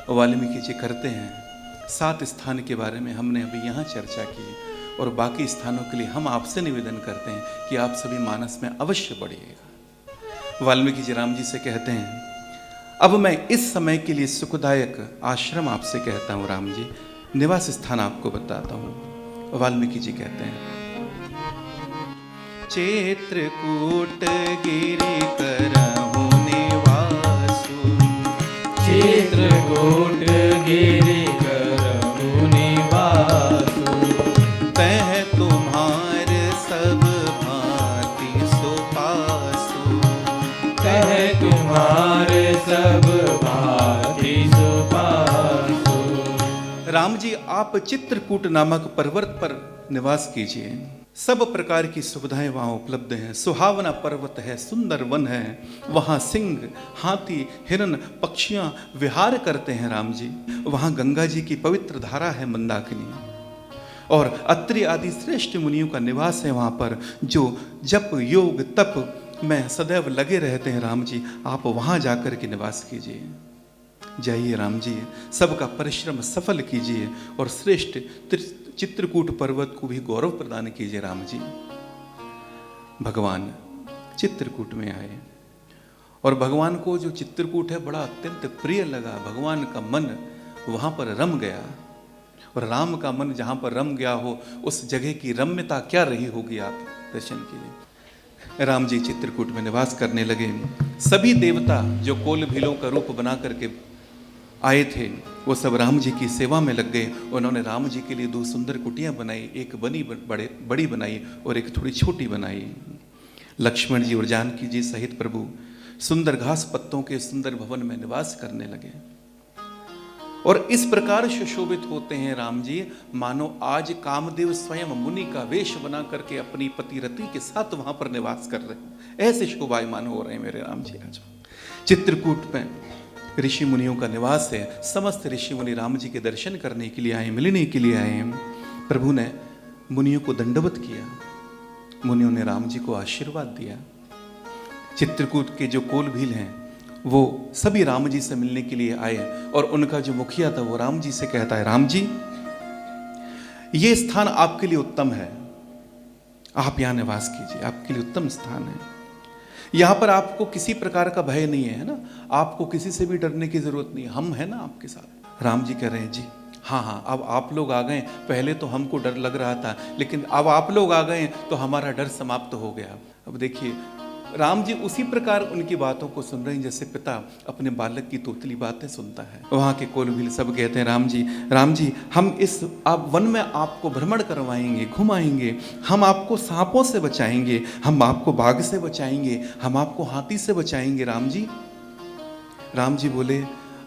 वाल्मीकि जी करते हैं। 7 स्थान के बारे में हमने अभी यहाँ चर्चा की, और बाकी स्थानों के लिए हम आपसे निवेदन करते हैं कि आप सभी मानस में अवश्य बढ़िएगा। वाल्मीकि जी राम जी से कहते हैं, अब मैं इस समय के लिए सुखदायक आश्रम आपसे कहता हूँ राम जी, निवास स्थान आपको बताता हूँ। वाल्मीकि जी कहते हैं, चित्रकूट गिरि करहु निवासु। चित्रकूट गिरि करहु निवासु। तह तुम्हार सब भांति सुपासु। तह तुम्हारे सब भांति सुपासु। राम जी आप चित्रकूट नामक पर्वत पर निवास कीजिए। सब प्रकार की सुविधाएं वहाँ उपलब्ध हैं। सुहावना पर्वत है, सुंदर वन है, वहाँ सिंह, हाथी, हिरन, पक्षियाँ विहार करते हैं राम जी। वहाँ गंगा जी की पवित्र धारा है मंदाकिनी, और अत्रि आदि श्रेष्ठ मुनियों का निवास है वहाँ पर, जो जप योग तप में सदैव लगे रहते हैं। राम जी आप वहाँ जाकर के निवास कीजिए, जाइए राम जी, सबका परिश्रम सफल कीजिए, और श्रेष्ठ चित्रकूट पर्वत को भी गौरव प्रदान कीजिए। राम जी भगवान चित्रकूट में आए, और भगवान को जो चित्रकूट है बड़ा अत्यंत प्रिय लगा। भगवान का मन वहाँ पर रम गया, और राम का मन जहाँ पर रम गया हो उस जगह की रम्यता क्या रही होगी, आप दर्शन कीजिए। राम जी चित्रकूट में निवास करने लगे। सभी देवता जो कोल भीलों का रूप बना करके आए थे, वो सब राम जी की सेवा में लग गए। उन्होंने राम जी के लिए 2 सुंदर कुटियां बनाई, एक बड़ी बनाई और एक थोड़ी छोटी बनाई। लक्ष्मण जी और जानकी जी सहित प्रभु सुंदर घास पत्तों के सुंदर भवन में निवास करने लगे, और इस प्रकार सुशोभित होते हैं राम जी, मानो आज कामदेव स्वयं मुनि का वेश बना करके अपनी पतिरति के साथ वहां पर निवास कर रहे हैं। ऐसे शोभायमान हो रहे हैं मेरे राम जी। आज चित्रकूट में ऋषि मुनियों का निवास है। समस्त ऋषि मुनि राम जी के दर्शन करने के लिए आए, मिलने के लिए आए। प्रभु ने मुनियों को दंडवत किया, मुनियों ने राम जी को आशीर्वाद दिया। चित्रकूट के जो कोल भील हैं वो सभी राम जी से मिलने के लिए आए, और उनका जो मुखिया था वो राम जी से कहता है, राम जी ये स्थान आपके लिए उत्तम है, आप यहाँ निवास कीजिए, आपके लिए उत्तम स्थान है। यहाँ पर आपको किसी प्रकार का भय नहीं है ना, आपको किसी से भी डरने की जरूरत नहीं, हम है ना आपके साथ। राम जी कह रहे हैं, जी हाँ, अब आप लोग आ गए, पहले तो हमको डर लग रहा था, लेकिन अब आप लोग आ गए तो हमारा डर समाप्त हो गया। अब देखिए राम जी उसी प्रकार उनकी बातों को सुन रहे हैं जैसे पिता अपने बालक की तोतली बातें सुनता है। वहाँ के कोल भील सब कहते हैं, राम जी हम इस आप वन में आपको भ्रमण करवाएंगे, घुमाएंगे, हम आपको सांपों से बचाएंगे, हम आपको बाघ से बचाएंगे, हम आपको हाथी से बचाएंगे। राम जी बोले,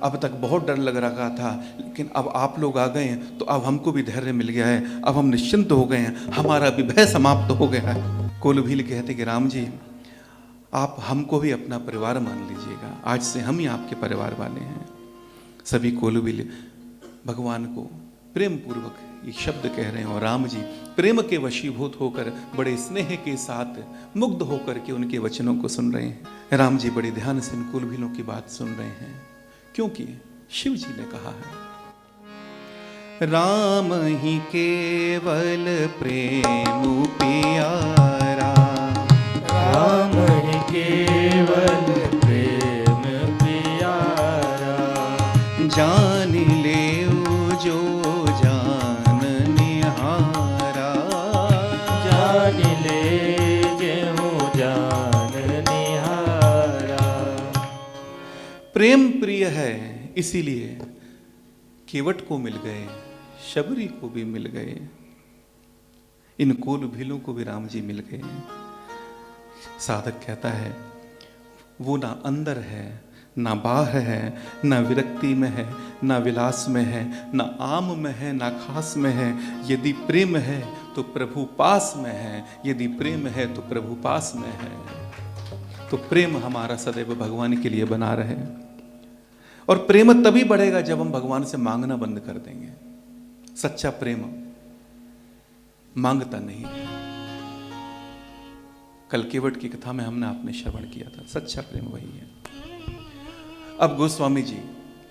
अब तक बहुत डर लग रहा था, लेकिन अब आप लोग आ गए हैं तो अब हमको भी धैर्य मिल गया है, अब हम निश्चिंत हो गए हैं, हमारा भी भय समाप्त हो गया है। कोल भील कहते कि राम जी आप हमको भी अपना परिवार मान लीजिएगा, आज से हम ही आपके परिवार वाले हैं। सभी कोल भील भगवान को प्रेम पूर्वक ये शब्द कह रहे हैं, और राम जी प्रेम के वशीभूत होकर बड़े स्नेह के साथ मुग्ध होकर के उनके वचनों को सुन रहे हैं। राम जी बड़े ध्यान से इन कोल भीलों की बात सुन रहे हैं, क्योंकि शिव जी ने कहा है, राम ही केवल प्रेम प्यारा, राम ही केवल प्रेम प्रेम प्रिय है, इसीलिए केवट को मिल गए, शबरी को भी मिल गए, इन कोल भीलों को भी राम जी मिल गए। साधक कहता है वो ना अंदर है, ना बाहर है, ना विरक्ति में है, ना विलास में है, ना आम में है, ना खास में है। यदि प्रेम है तो प्रभु पास में है, यदि प्रेम है तो प्रभु पास में है। तो प्रेम हमारा सदैव भगवान के लिए बना रहे, और प्रेम तभी बढ़ेगा जब हम भगवान से मांगना बंद कर देंगे। सच्चा प्रेम मांगता नहीं है। कल केवट की कथा में हमने आपने श्रवण किया था, सच्चा प्रेम वही है। अब गोस्वामी जी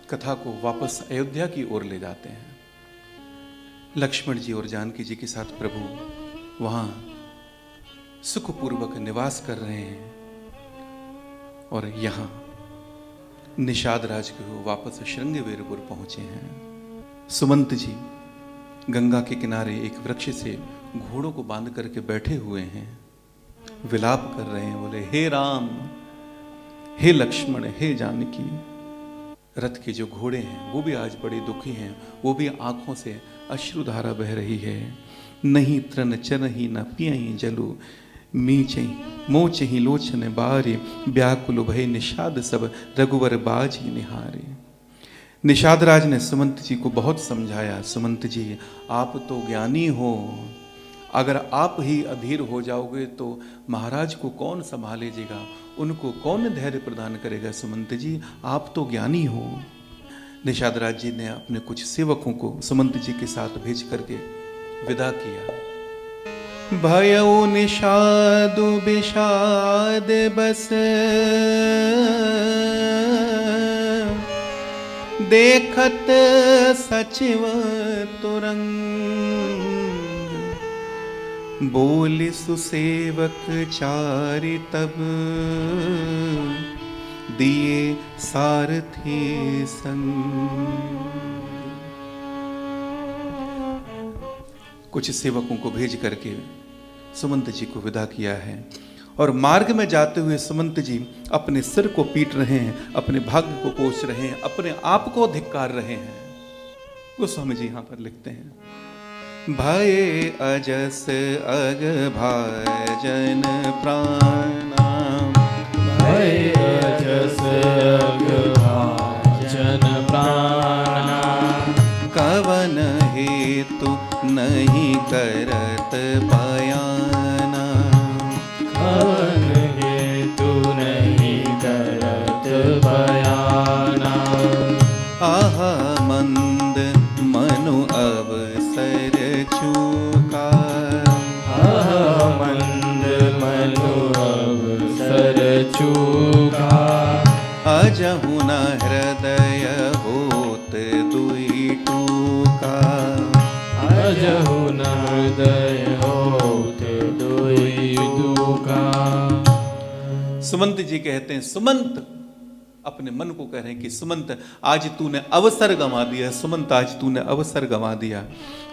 कथा को वापस अयोध्या की ओर ले जाते हैं। लक्ष्मण जी और जानकी जी के साथ प्रभु वहां सुखपूर्वक निवास कर रहे हैं, और यहां निषाद राज को वापस श्रृंगवेरपुर पहुंचे हैं। सुमंत जी गंगा के किनारे एक वृक्ष से घोड़ों को बांध करके बैठे हुए हैं, विलाप कर रहे हैं। बोले, हे राम, हे लक्ष्मण, हे जानकी। रथ के जो घोड़े हैं वो भी आज बड़े दुखी हैं, वो भी आंखों से अश्रुधारा बह रही है। नहीं तृण चरहि न पियहि जलु, मीचहि मोचहि लोचन बारे, व्याकुल भय निषाद सब रघुवर बाजी निहारे। निषाद राज ने सुमंत जी को बहुत समझाया, सुमंत जी आप तो ज्ञानी हो, अगर आप ही अधीर हो जाओगे तो महाराज को कौन संभालेगा, उनको कौन धैर्य प्रदान करेगा। सुमंत जी आप तो ज्ञानी हो। निषाद राज जी ने अपने कुछ सेवकों को सुमंत जी के साथ भेज करके विदा किया। भयउ निषादु विषाद बस, देखत सचिव तुरंग, बोली सुसेवक चारि तब, दिए सारथी संग। कुछ सेवकों को भेज करके सुमंत जी को विदा किया है, और मार्ग में जाते हुए सुमंत जी अपने सिर को पीट रहे हैं, अपने भाग्य को कोस रहे हैं, अपने आप को धिक्कार रहे हैं। गोस्वामी जी यहां पर लिखते हैं, भय अजस अग भाजन प्राणा, भय अजस अग भाजन प्राणा, कवन हेतु नहीं करत बयाना, कवन हेतु नहीं करत बयाना। आह मंद मनु अवसर चूका, आह मंद मनु अवसर चूका, अजहु न हृदय होत दुई टूका, अजहु न हृदय होत दुई दुका। सुमंत जी कहते हैं, सुमंत अपने मन को कह रहे हैं कि सुमंत आज तूने अवसर गंवा दिया, सुमंत आज तूने अवसर गंवा दिया।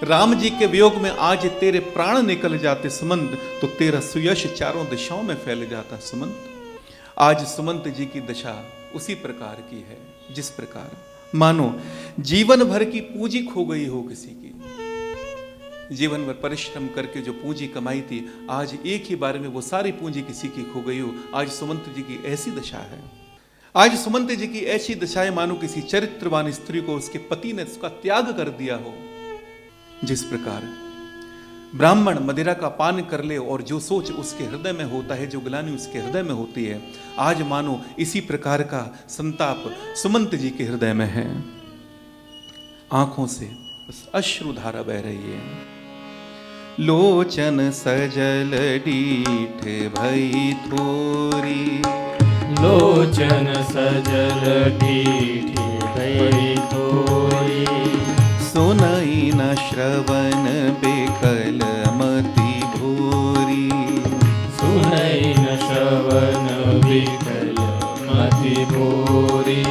राम जी के वियोग में आज तेरे प्राण निकल जाते सुमंत, तो तेरा सुयश चारों दिशाओं में फैल जाता सुमंत। आज सुमंत जी की दशा उसी प्रकार की है जिस प्रकार मानो जीवन भर की पूंजी खो गई हो किसी की। जीवन भर परिश्रम करके जो पूंजी कमाई थी, आज एक ही बार में वो सारी पूंजी किसी की खो गई हो। आज सुमंत जी की ऐसी दशा है। आज सुमंत जी की ऐसी दशा है मानो किसी चरित्रवान स्त्री को उसके पति ने उसका त्याग कर दिया हो। जिस प्रकार ब्राह्मण मदिरा का पान कर ले और जो सोच उसके हृदय में होता है, जो ग्लानि उसके हृदय में होती है, आज मानो इसी प्रकार का संताप सुमंत जी के हृदय में है। आंखों से अश्रुधारा बह रही है। लोचन सजल डीठ भई थोरी, लोचन सजल डीठ भई थोरी, सुनई न श्रवण बेकल मति भूरी, सुनई न श्रवण बेकल मति भूरी,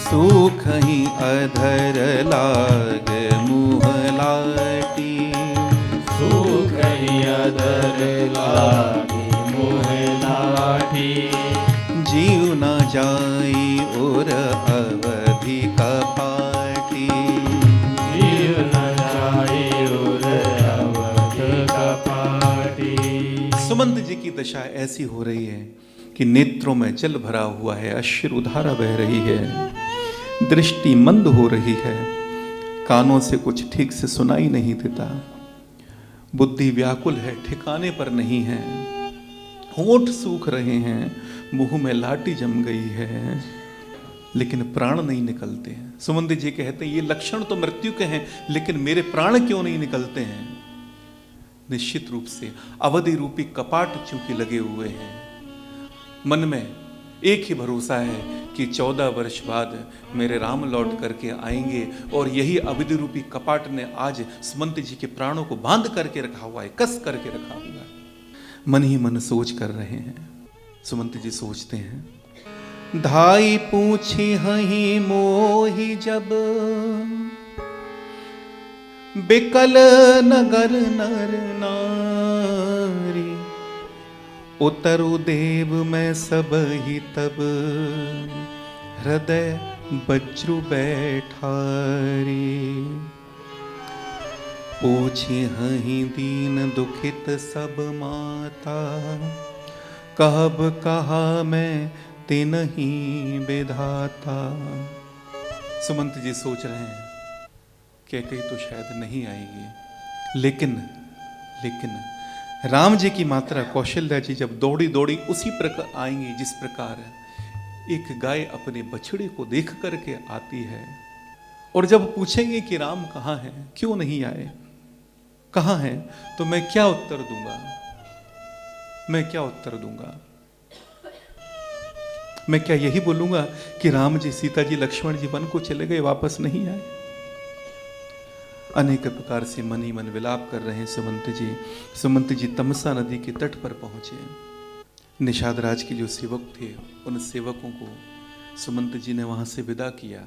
सुख ही अधर लाग मुँह लाटी, सुख ही अधर लागी मुँह लाठी, जीव न जाई और अवधि कपाटी। जीव न जाए और अवध कपाटी। सुमंत जी की दशा ऐसी हो रही है कि नेत्रों में जल भरा हुआ है, अश्रुधारा बह रही है, दृष्टि मंद हो रही है, कानों से कुछ ठीक से सुनाई नहीं देता, बुद्धि व्याकुल है, ठिकाने पर नहीं है, होंठ सूख रहे हैं, मुंह में लाठी जम गई है, लेकिन प्राण नहीं निकलते हैं। सुमंत जी कहते हैं ये लक्षण तो मृत्यु के हैं, लेकिन मेरे प्राण क्यों नहीं निकलते हैं? निश्चित रूप से अवधि रूपी कपाट चूंकि लगे हुए हैं। मन में एक ही भरोसा है कि 14 वर्ष बाद मेरे राम लौट करके आएंगे, और यही अवधि रूपी कपाट ने आज सुमंत जी के प्राणों को बांध करके रखा हुआ है, कस करके रखा हुआ है। मन ही मन सोच कर रहे हैं। सुमंत जी सोचते हैं, धाई पूछी हही मोही जब, बिकल नगर नर नारी, उतरु देव में सब ही तब, हृदय बज्रु बैठारी। पूछी हही दीन दुखित सब माता, कहब कहा मैं तिनहि विधाता। सुमंत जी सोच रहे हैं कि कहीं तो शायद नहीं आएगी, लेकिन राम जी की मात्रा कौशल्या जी जब दौड़ी दौड़ी उसी प्रकार आएंगी जिस प्रकार एक गाय अपने बछड़े को देख करके आती है। और जब पूछेंगे कि राम कहाँ है, क्यों नहीं आए, कहाँ है, तो मैं क्या उत्तर दूंगा? मैं क्या उत्तर दूंगा? मैं क्या यही बोलूंगा कि राम जी, सीता जी, लक्ष्मण जी वन को चले गए, वापस नहीं आए? अनेक प्रकार से मन ही मन विलाप कर रहे हैं सुमंत जी। सुमंत जी तमसा नदी के तट पर पहुंचे। निषाद राज के जो सेवक थे, उन सेवकों को सुमंत जी ने वहां से विदा किया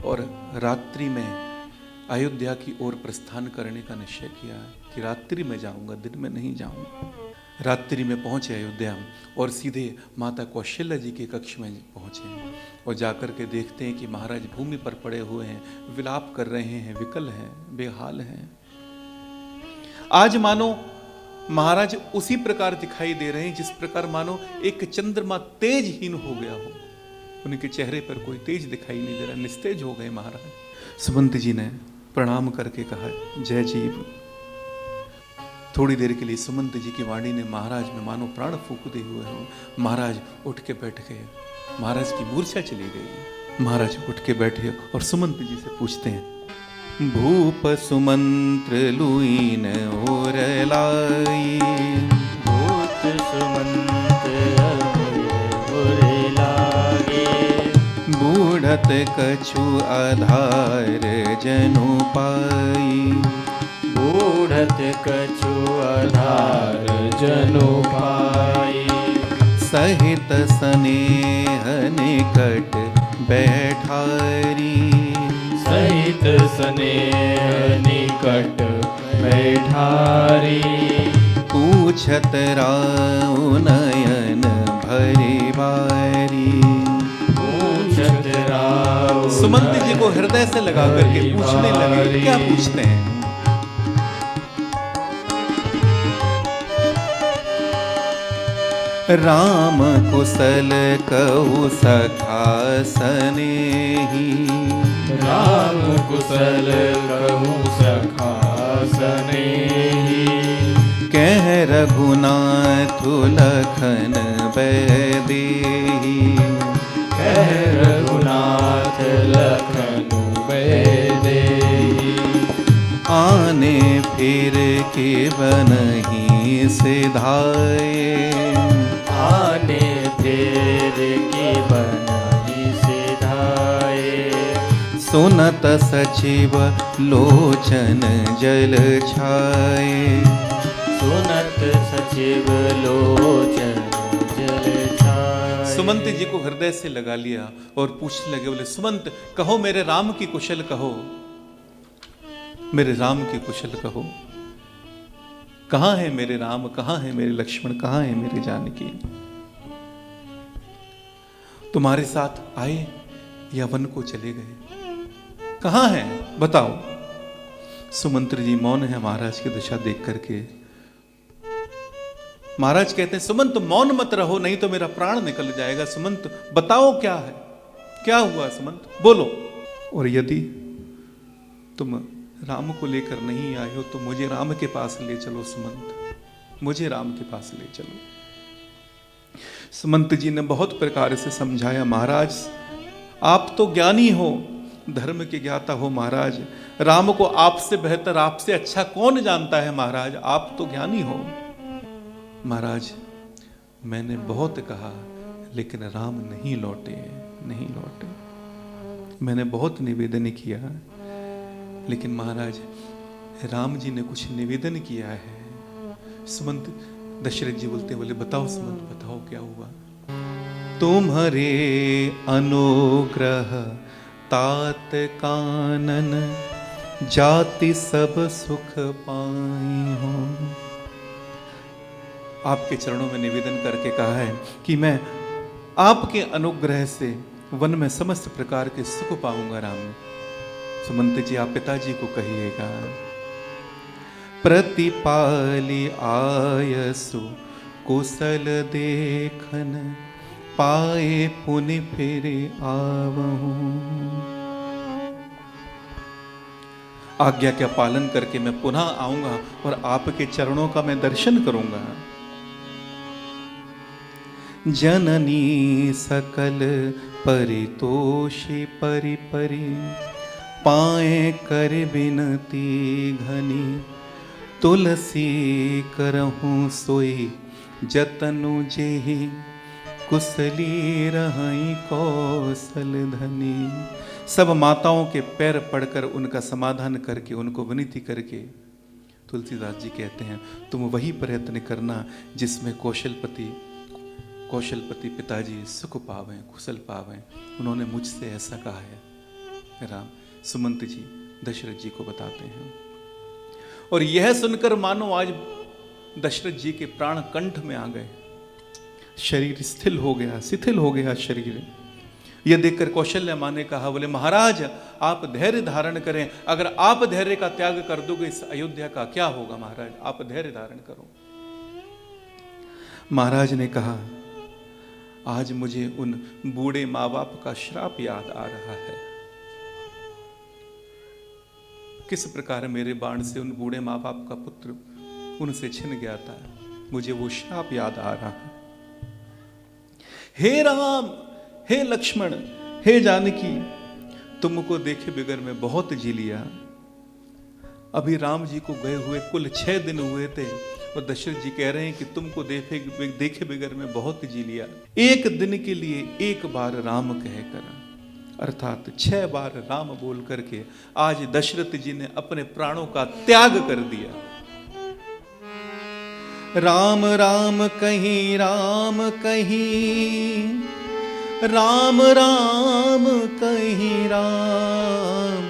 और रात्रि में अयोध्या की ओर प्रस्थान करने का निश्चय किया कि रात्रि में जाऊंगा, दिन में नहीं जाऊंगा। रात्रि में पहुंचे अयोध्या और सीधे माता कौशल्या जी के कक्ष में पहुंचे और जाकर के देखते हैं कि महाराज भूमि पर पड़े हुए हैं, विलाप कर रहे हैं, विकल हैं, बेहाल हैं। आज मानो महाराज उसी प्रकार दिखाई दे रहे हैं जिस प्रकार मानो एक चंद्रमा तेजहीन हो गया हो। उनके चेहरे पर कोई तेज दिखाई नहीं दे रहा, निस्तेज हो गए महाराज। सुमंत जी ने प्रणाम करके कहा, जय जीव। थोड़ी देर के लिए सुमंत जी की वाणी ने महाराज में मानो प्राण फूंक दे हुए हो। महाराज उठ के बैठ गए, महाराज की मूर्छा चली गई। महाराज उठ के बैठे और सुमंत जी से पूछते हैं, भूप सुमंत्र लुईन और लाई, भूत सुमंत्र और लागे, बूढ़त कछु आधार जनु पाई, बूढ़त कछु आधार जनु पाई, सहित स्नेह निकट बैठारी, सहित स्नेह निकट बैठारी, पूछत राउ नयन भरी बारी। पूछत राउ सुमंत जी को हृदय से लगा करके पूछने लगे, क्या पूछते हैं? राम कुशल कहु सखा सनेही, राम कुशल कहु सखा सनेही, कह रघुनाथ लखन बैदेही, कह रघुनाथ लखन बैदेही, आने फिर के बनहि सिधाए, आने फिर के बनहि सिधाए, सुनत सचिव लोचन जल छाए, सुनत सचिव लोचन जल छाए। सुमंत जी को हृदय से लगा लिया और पूछने लगे, बोले सुमंत कहो मेरे राम की कुशल कहो, मेरे राम की कुशल कहो। कहां है मेरे राम, कहां है मेरे लक्ष्मण, कहां है मेरे जानकी? तुम्हारे साथ आए या वन को चले गए? कहां हैं बताओ। सुमंत्र जी मौन है महाराज की दशा देख करके। महाराज कहते हैं सुमंत मौन मत रहो, नहीं तो मेरा प्राण निकल जाएगा। सुमंत बताओ क्या है, क्या हुआ सुमंत, बोलो। और यदि तुम राम को लेकर नहीं आए हो तो मुझे राम के पास ले चलो सुमंत, मुझे राम के पास ले चलो। सुमंत जी ने बहुत प्रकार से समझाया, महाराज आप तो ज्ञानी हो, धर्म के ज्ञाता हो महाराज, राम को आपसे बेहतर, आपसे अच्छा कौन जानता है महाराज, आप तो ज्ञानी हो। महाराज मैंने बहुत कहा लेकिन राम नहीं लौटे, नहीं लौटे। मैंने बहुत निवेदन किया लेकिन महाराज राम जी ने कुछ निवेदन किया है। सुमंत दशरथ जी बोले बताओ सुमंत बताओ क्या हुआ। तुम्हारे अनुग्रह तात कानन जाति सब सुख पाई हो। आपके चरणों में निवेदन करके कहा है कि मैं आपके अनुग्रह से वन में समस्त प्रकार के सुख पाऊंगा। राम सुमंत जी आप पिताजी को कहिएगा, प्रतिपाली आयसु कुशल देखन पाए पुनि फिर आवहूं। आज्ञा का पालन करके मैं पुनः आऊंगा और आपके चरणों का मैं दर्शन करूंगा। जननी सकल परितोषी परि परि पाए कर बिनती घनी तुलसी करहूं सोई जतनु जेहि कुशली रही कौशल धनी। सब माताओं के पैर पड़कर उनका समाधान करके उनको विनती करके तुलसीदास जी कहते हैं तुम वही प्रयत्न करना जिसमें कौशलपति पिताजी सुख पावें, कुशल पावें। उन्होंने मुझसे ऐसा कहा है। राम सुमंत जी दशरथ जी को बताते हैं और यह सुनकर मानो आज दशरथ जी के प्राण कंठ में आ गए, शरीर स्थिर हो गया, शिथिल हो गया शरीर। यह देखकर कौशल्या माँ ने कहा, बोले महाराज आप धैर्य धारण करें, अगर आप धैर्य का त्याग कर दोगे इस अयोध्या का क्या होगा। महाराज आप धैर्य धारण करो। महाराज ने कहा आज मुझे उन बूढ़े माँ बाप का श्राप याद आ रहा है। किस प्रकार मेरे बाण से उन बूढ़े माँ बाप का पुत्र उनसे छिन गया था, मुझे वो श्राप याद आ रहा है। हे राम, हे लक्ष्मण, हे जानकी, तुमको देखे बगैर मैं बहुत जी लिया। अभी राम जी को गए हुए कुल 6 दिन हुए थे और दशरथ जी कह रहे हैं कि तुमको देखे बगैर मैं बहुत जी लिया। एक दिन के लिए एक बार राम कहकर, अर्थात 6 बार राम बोल करके आज दशरथ जी ने अपने प्राणों का त्याग कर दिया। राम राम कहीं, राम कहीं, राम राम कहीं राम,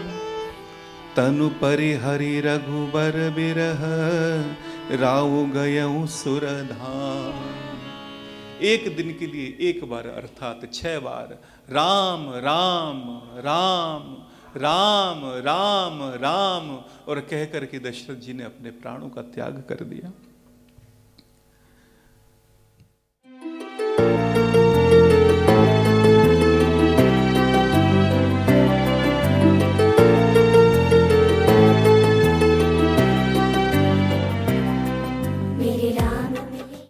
तनु परिहरि रघुबर बिरह, राव गयऊ सुरधाम। एक दिन के लिए एक बार अर्थात 6 बार राम राम राम राम राम राम और कह करके दशरथ जी ने अपने प्राणों का त्याग कर दिया।